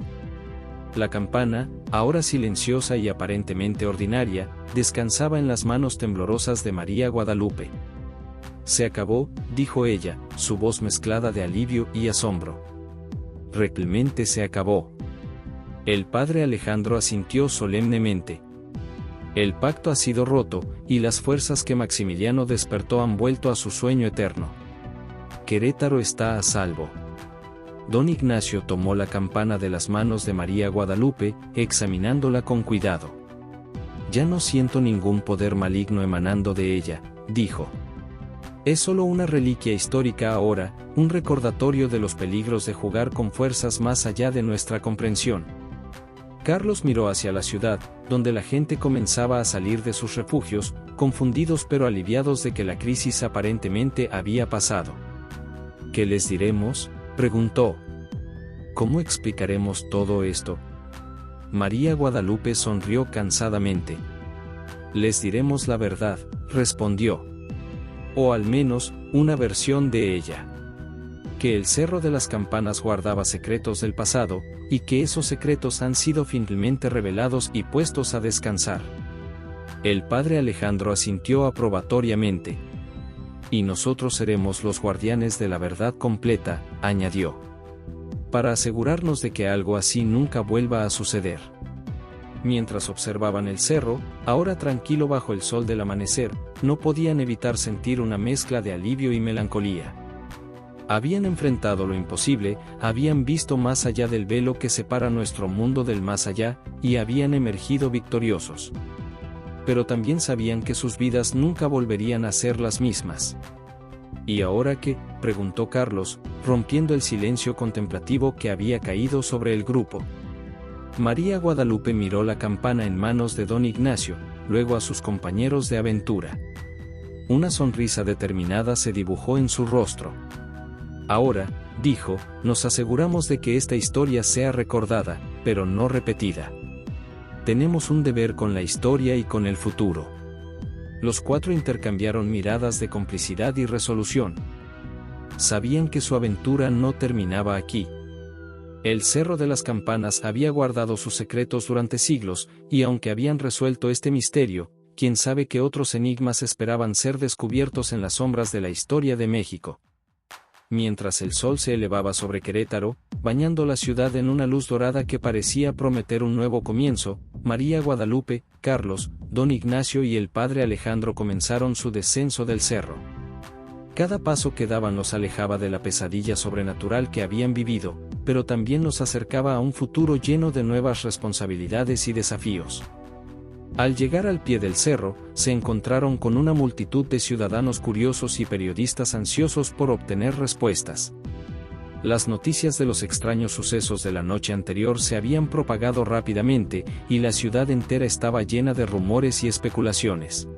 S1: La campana, ahora silenciosa y aparentemente ordinaria, descansaba en las manos temblorosas de María Guadalupe. «Se acabó», dijo ella, su voz mezclada de alivio y asombro. «Realmente se acabó». El padre Alejandro asintió solemnemente. «El pacto ha sido roto, y las fuerzas que Maximiliano despertó han vuelto a su sueño eterno. Querétaro está a salvo». Don Ignacio tomó la campana de las manos de María Guadalupe, examinándola con cuidado. «Ya no siento ningún poder maligno emanando de ella», dijo. «Es solo una reliquia histórica ahora, un recordatorio de los peligros de jugar con fuerzas más allá de nuestra comprensión». Carlos miró hacia la ciudad, donde la gente comenzaba a salir de sus refugios, confundidos pero aliviados de que la crisis aparentemente había pasado. «¿Qué les diremos?», preguntó. «¿Cómo explicaremos todo esto?». María Guadalupe sonrió cansadamente. «Les diremos la verdad», respondió. «O al menos, una versión de ella. Que el Cerro de las Campanas guardaba secretos del pasado, y que esos secretos han sido finalmente revelados y puestos a descansar». El padre Alejandro asintió aprobatoriamente. «Y nosotros seremos los guardianes de la verdad completa», añadió. «Para asegurarnos de que algo así nunca vuelva a suceder». Mientras observaban el cerro, ahora tranquilo bajo el sol del amanecer, no podían evitar sentir una mezcla de alivio y melancolía. Habían enfrentado lo imposible, habían visto más allá del velo que separa nuestro mundo del más allá, y habían emergido victoriosos. Pero también sabían que sus vidas nunca volverían a ser las mismas. «¿Y ahora qué?», preguntó Carlos, rompiendo el silencio contemplativo que había caído sobre el grupo. María Guadalupe miró la campana en manos de don Ignacio, luego a sus compañeros de aventura. Una sonrisa determinada se dibujó en su rostro. «Ahora», dijo, «nos aseguramos de que esta historia sea recordada, pero no repetida. Tenemos un deber con la historia y con el futuro». Los cuatro intercambiaron miradas de complicidad y resolución. Sabían que su aventura no terminaba aquí. El Cerro de las Campanas había guardado sus secretos durante siglos, y aunque habían resuelto este misterio, quién sabe qué otros enigmas esperaban ser descubiertos en las sombras de la historia de México. Mientras el sol se elevaba sobre Querétaro, bañando la ciudad en una luz dorada que parecía prometer un nuevo comienzo, María Guadalupe, Carlos, don Ignacio y el padre Alejandro comenzaron su descenso del cerro. Cada paso que daban los alejaba de la pesadilla sobrenatural que habían vivido, pero también los acercaba a un futuro lleno de nuevas responsabilidades y desafíos. Al llegar al pie del cerro, se encontraron con una multitud de ciudadanos curiosos y periodistas ansiosos por obtener respuestas. Las noticias de los extraños sucesos de la noche anterior se habían propagado rápidamente, y la ciudad entera estaba llena de rumores y especulaciones.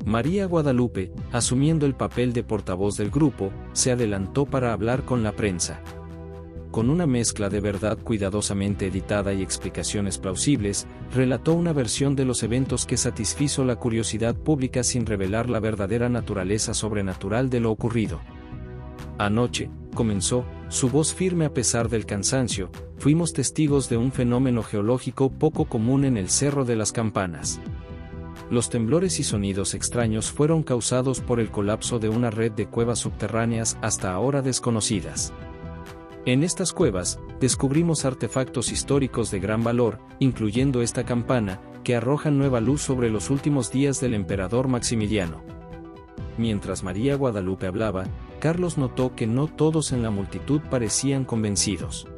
S1: María Guadalupe, asumiendo el papel de portavoz del grupo, se adelantó para hablar con la prensa. con una mezcla de verdad cuidadosamente editada y explicaciones plausibles, relató una versión de los eventos que satisfizo la curiosidad pública sin revelar la verdadera naturaleza sobrenatural de lo ocurrido. Anoche, comenzó, su voz firme a pesar del cansancio, fuimos testigos de un fenómeno geológico poco común en el Cerro de las Campanas. Los temblores y sonidos extraños fueron causados por el colapso de una red de cuevas subterráneas hasta ahora desconocidas. En estas cuevas, descubrimos artefactos históricos de gran valor, incluyendo esta campana, que arrojan nueva luz sobre los últimos días del emperador Maximiliano. Mientras María Guadalupe hablaba, Carlos notó que no todos en la multitud parecían convencidos.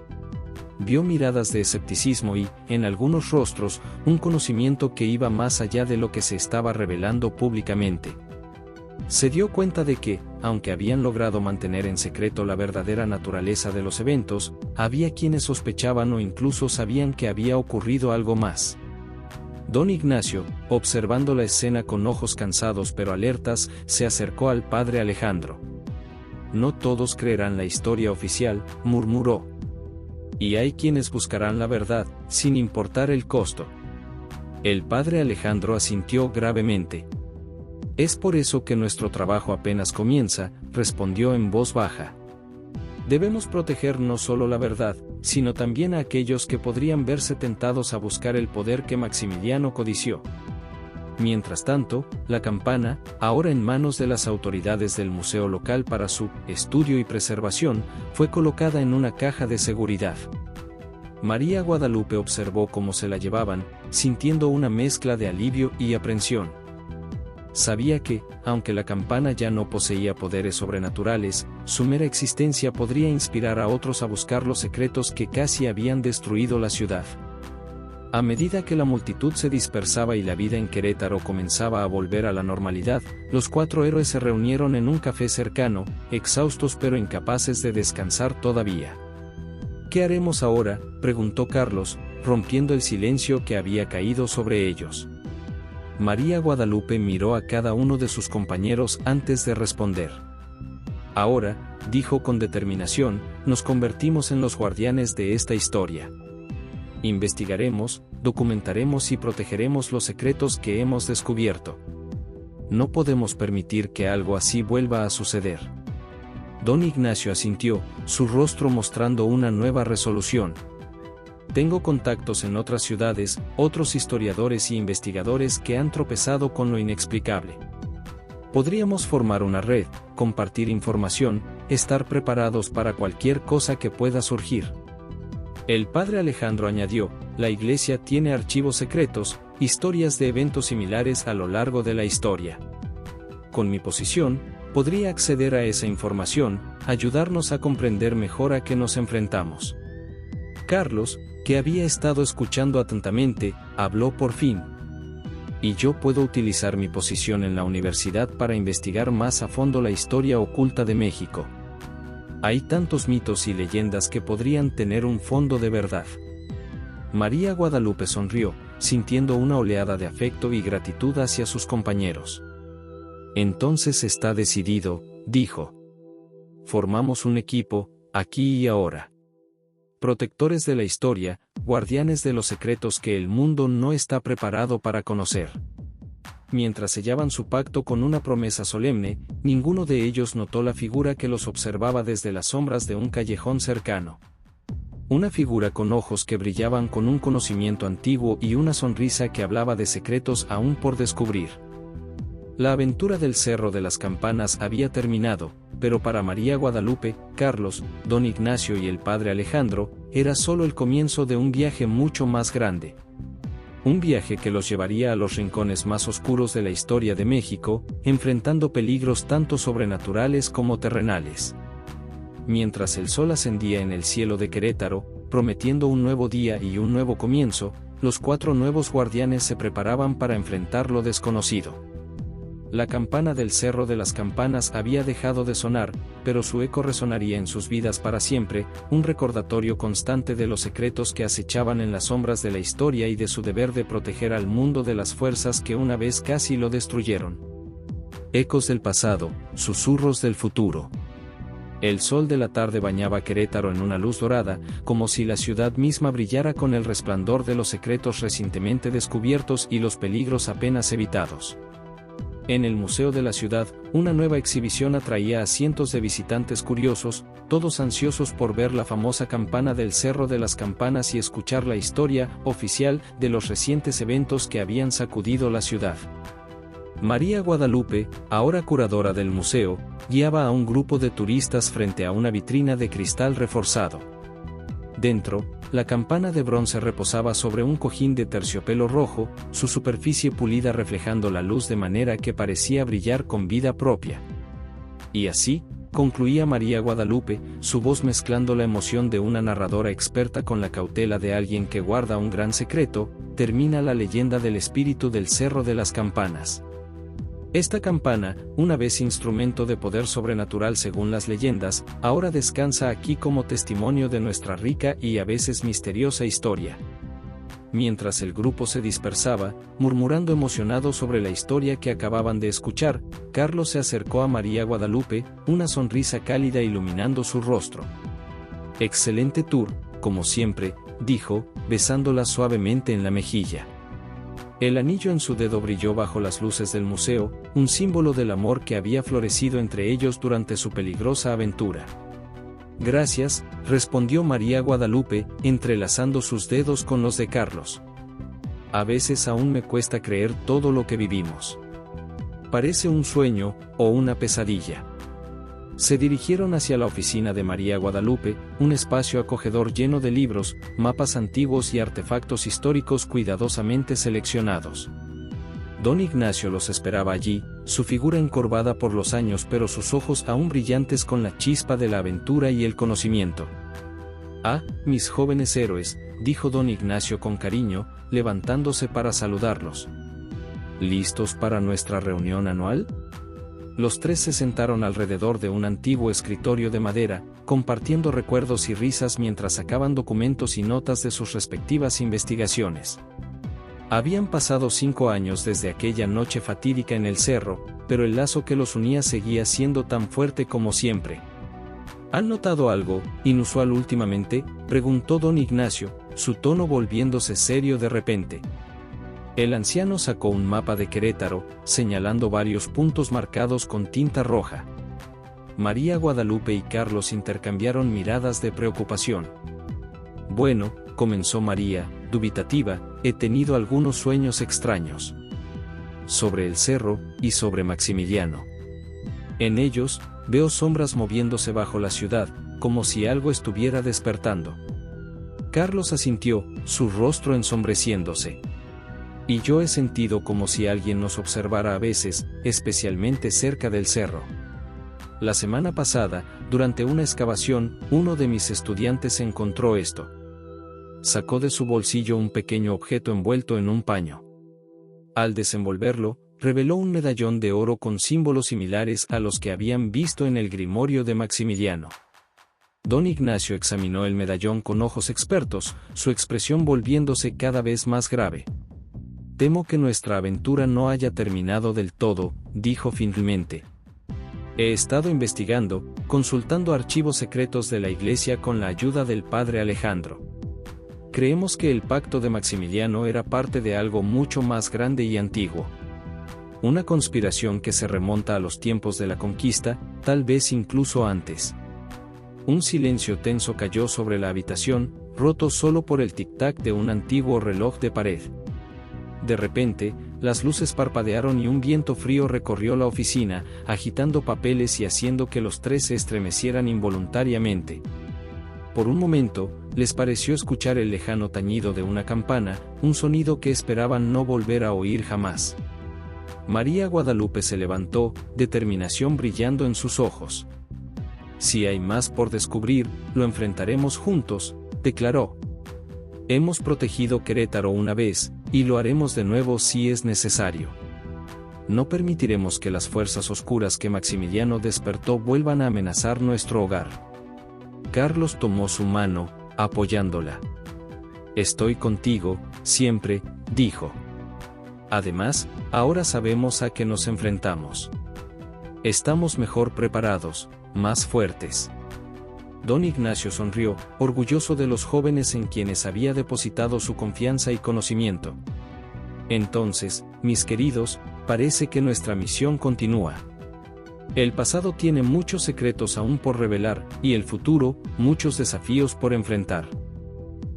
S1: Vio miradas de escepticismo y, en algunos rostros, un conocimiento que iba más allá de lo que se estaba revelando públicamente. Se dio cuenta de que, aunque habían logrado mantener en secreto la verdadera naturaleza de los eventos, había quienes sospechaban o incluso sabían que había ocurrido algo más. Don Ignacio, observando la escena con ojos cansados pero alertas, se acercó al padre Alejandro. No todos creerán la historia oficial, murmuró. Y hay quienes buscarán la verdad, sin importar el costo. El padre Alejandro asintió gravemente. Es por eso que nuestro trabajo apenas comienza, respondió en voz baja. Debemos proteger no solo la verdad, sino también a aquellos que podrían verse tentados a buscar el poder que Maximiliano codició. Mientras tanto, la campana, ahora en manos de las autoridades del museo local para su estudio y preservación, fue colocada en una caja de seguridad. María Guadalupe observó cómo se la llevaban, sintiendo una mezcla de alivio y aprensión. Sabía que, aunque la campana ya no poseía poderes sobrenaturales, su mera existencia podría inspirar a otros a buscar los secretos que casi habían destruido la ciudad. A medida que la multitud se dispersaba y la vida en Querétaro comenzaba a volver a la normalidad, los 4 héroes se reunieron en un café cercano, exhaustos pero incapaces de descansar todavía. ¿Qué haremos ahora?, preguntó Carlos, rompiendo el silencio que había caído sobre ellos. María Guadalupe miró a cada uno de sus compañeros antes de responder. Ahora, dijo con determinación, nos convertimos en los guardianes de esta historia. Investigaremos, documentaremos y protegeremos los secretos que hemos descubierto. No podemos permitir que algo así vuelva a suceder. Don Ignacio asintió, su rostro mostrando una nueva resolución. Tengo contactos en otras ciudades, otros historiadores y investigadores que han tropezado con lo inexplicable. Podríamos formar una red, compartir información, estar preparados para cualquier cosa que pueda surgir. El padre Alejandro añadió, la iglesia tiene archivos secretos, historias de eventos similares a lo largo de la historia. Con mi posición, podría acceder a esa información, ayudarnos a comprender mejor a qué nos enfrentamos. Carlos, que había estado escuchando atentamente, habló por fin. Y yo puedo utilizar mi posición en la universidad para investigar más a fondo la historia oculta de México. Hay tantos mitos y leyendas que podrían tener un fondo de verdad. María Guadalupe sonrió, sintiendo una oleada de afecto y gratitud hacia sus compañeros. Entonces está decidido, dijo. Formamos un equipo, aquí y ahora. Protectores de la historia, guardianes de los secretos que el mundo no está preparado para conocer. Mientras sellaban su pacto con una promesa solemne, ninguno de ellos notó la figura que los observaba desde las sombras de un callejón cercano. Una figura con ojos que brillaban con un conocimiento antiguo y una sonrisa que hablaba de secretos aún por descubrir. La aventura del Cerro de las Campanas había terminado, pero para María Guadalupe, Carlos, Don Ignacio y el padre Alejandro, era solo el comienzo de un viaje mucho más grande. Un viaje que los llevaría a los rincones más oscuros de la historia de México, enfrentando peligros tanto sobrenaturales como terrenales. Mientras el sol ascendía en el cielo de Querétaro, prometiendo un nuevo día y un nuevo comienzo, los 4 nuevos guardianes se preparaban para enfrentar lo desconocido. La campana del Cerro de las Campanas había dejado de sonar, pero su eco resonaría en sus vidas para siempre, un recordatorio constante de los secretos que acechaban en las sombras de la historia y de su deber de proteger al mundo de las fuerzas que una vez casi lo destruyeron. Ecos del pasado, susurros del futuro. El sol de la tarde bañaba Querétaro en una luz dorada, como si la ciudad misma brillara con el resplandor de los secretos recientemente descubiertos y los peligros apenas evitados. En el Museo de la Ciudad, una nueva exhibición atraía a cientos de visitantes curiosos, todos ansiosos por ver la famosa campana del Cerro de las Campanas y escuchar la historia oficial de los recientes eventos que habían sacudido la ciudad. María Guadalupe, ahora curadora del museo, guiaba a un grupo de turistas frente a una vitrina de cristal reforzado. Dentro, la campana de bronce reposaba sobre un cojín de terciopelo rojo, su superficie pulida reflejando la luz de manera que parecía brillar con vida propia. Y así, concluía María Guadalupe, su voz mezclando la emoción de una narradora experta con la cautela de alguien que guarda un gran secreto, termina la leyenda del espíritu del Cerro de las Campanas. Esta campana, una vez instrumento de poder sobrenatural según las leyendas, ahora descansa aquí como testimonio de nuestra rica y a veces misteriosa historia. Mientras el grupo se dispersaba, murmurando emocionado sobre la historia que acababan de escuchar, Carlos se acercó a María Guadalupe, una sonrisa cálida iluminando su rostro. «Excelente tour, como siempre», dijo, besándola suavemente en la mejilla. El anillo en su dedo brilló bajo las luces del museo, un símbolo del amor que había florecido entre ellos durante su peligrosa aventura. «Gracias», respondió María Guadalupe, entrelazando sus dedos con los de Carlos. «A veces aún me cuesta creer todo lo que vivimos. Parece un sueño, o una pesadilla». Se dirigieron hacia la oficina de María Guadalupe, un espacio acogedor lleno de libros, mapas antiguos y artefactos históricos cuidadosamente seleccionados. Don Ignacio los esperaba allí, su figura encorvada por los años pero sus ojos aún brillantes con la chispa de la aventura y el conocimiento. «Ah, mis jóvenes héroes», dijo don Ignacio con cariño, levantándose para saludarlos. «¿Listos para nuestra reunión anual?». Los tres se sentaron alrededor de un antiguo escritorio de madera, compartiendo recuerdos y risas mientras sacaban documentos y notas de sus respectivas investigaciones. Habían pasado 5 años desde aquella noche fatídica en el cerro, pero el lazo que los unía seguía siendo tan fuerte como siempre. ¿Han notado algo inusual últimamente?, preguntó don Ignacio, su tono volviéndose serio de repente. El anciano sacó un mapa de Querétaro, señalando varios puntos marcados con tinta roja. María Guadalupe y Carlos intercambiaron miradas de preocupación. «Bueno», comenzó María, dubitativa, «he tenido algunos sueños extraños. Sobre el cerro, y sobre Maximiliano. En ellos, veo sombras moviéndose bajo la ciudad, como si algo estuviera despertando». Carlos asintió, su rostro ensombreciéndose. «Y yo he sentido como si alguien nos observara a veces, especialmente cerca del cerro. La semana pasada, durante una excavación, uno de mis estudiantes encontró esto». Sacó de su bolsillo un pequeño objeto envuelto en un paño. Al desenvolverlo, reveló un medallón de oro con símbolos similares a los que habían visto en el grimorio de Maximiliano. Don Ignacio examinó el medallón con ojos expertos, su expresión volviéndose cada vez más grave. «Temo que nuestra aventura no haya terminado del todo», dijo finalmente. «He estado investigando, consultando archivos secretos de la Iglesia con la ayuda del padre Alejandro. Creemos que el pacto de Maximiliano era parte de algo mucho más grande y antiguo. Una conspiración que se remonta a los tiempos de la conquista, tal vez incluso antes». Un silencio tenso cayó sobre la habitación, roto solo por el tic-tac de un antiguo reloj de pared. De repente, las luces parpadearon y un viento frío recorrió la oficina, agitando papeles y haciendo que los tres se estremecieran involuntariamente. Por un momento, les pareció escuchar el lejano tañido de una campana, un sonido que esperaban no volver a oír jamás. María Guadalupe se levantó, determinación brillando en sus ojos. «Si hay más por descubrir, lo enfrentaremos juntos», declaró. «Hemos protegido Querétaro una vez, y lo haremos de nuevo si es necesario. No permitiremos que las fuerzas oscuras que Maximiliano despertó vuelvan a amenazar nuestro hogar». Carlos tomó su mano, apoyándola. «Estoy contigo, siempre», dijo. «Además, ahora sabemos a qué nos enfrentamos. Estamos mejor preparados, más fuertes. Don Ignacio sonrió, orgulloso de los jóvenes en quienes había depositado su confianza y conocimiento. Entonces, mis queridos, parece que nuestra misión continúa. El pasado tiene muchos secretos aún por revelar, y el futuro, muchos desafíos por enfrentar.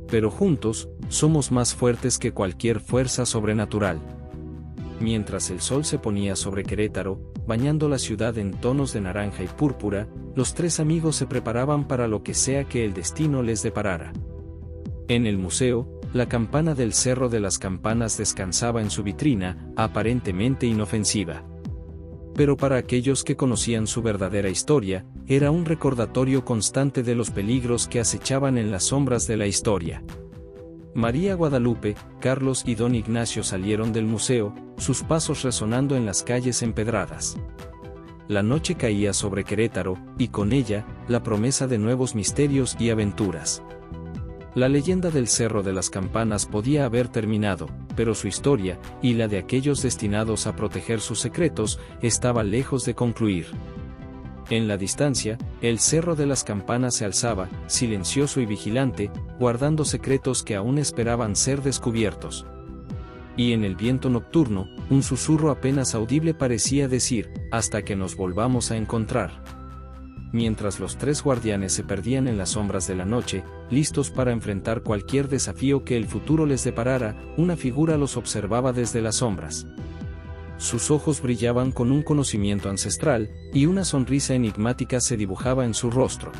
S1: Pero juntos, somos más fuertes que cualquier fuerza sobrenatural. Mientras el sol se ponía sobre Querétaro, bañando la ciudad en tonos de naranja y púrpura, los tres amigos se preparaban para lo que sea que el destino les deparara. En el museo, la campana del Cerro de las Campanas descansaba en su vitrina, aparentemente inofensiva. Pero para aquellos que conocían su verdadera historia, era un recordatorio constante de los peligros que acechaban en las sombras de la historia. María Guadalupe, Carlos y don Ignacio salieron del museo, sus pasos resonando en las calles empedradas. La noche caía sobre Querétaro, y con ella, la promesa de nuevos misterios y aventuras. La leyenda del Cerro de las Campanas podía haber terminado, pero su historia, y la de aquellos destinados a proteger sus secretos, estaba lejos de concluir. En la distancia, el Cerro de las Campanas se alzaba, silencioso y vigilante, guardando secretos que aún esperaban ser descubiertos. Y en el viento nocturno, un susurro apenas audible parecía decir, hasta que nos volvamos a encontrar. Mientras los tres guardianes se perdían en las sombras de la noche, listos para enfrentar cualquier desafío que el futuro les deparara, una figura los observaba desde las sombras. Sus ojos brillaban con un conocimiento ancestral, y una sonrisa enigmática se dibujaba en su rostro.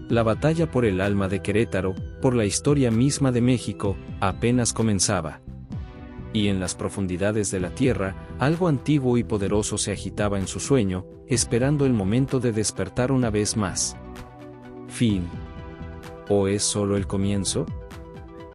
S1: La batalla por el alma de Querétaro, por la historia misma de México, apenas comenzaba. Y en las profundidades de la tierra, algo antiguo y poderoso se agitaba en su sueño, esperando el momento de despertar una vez más. Fin. ¿O es solo el comienzo?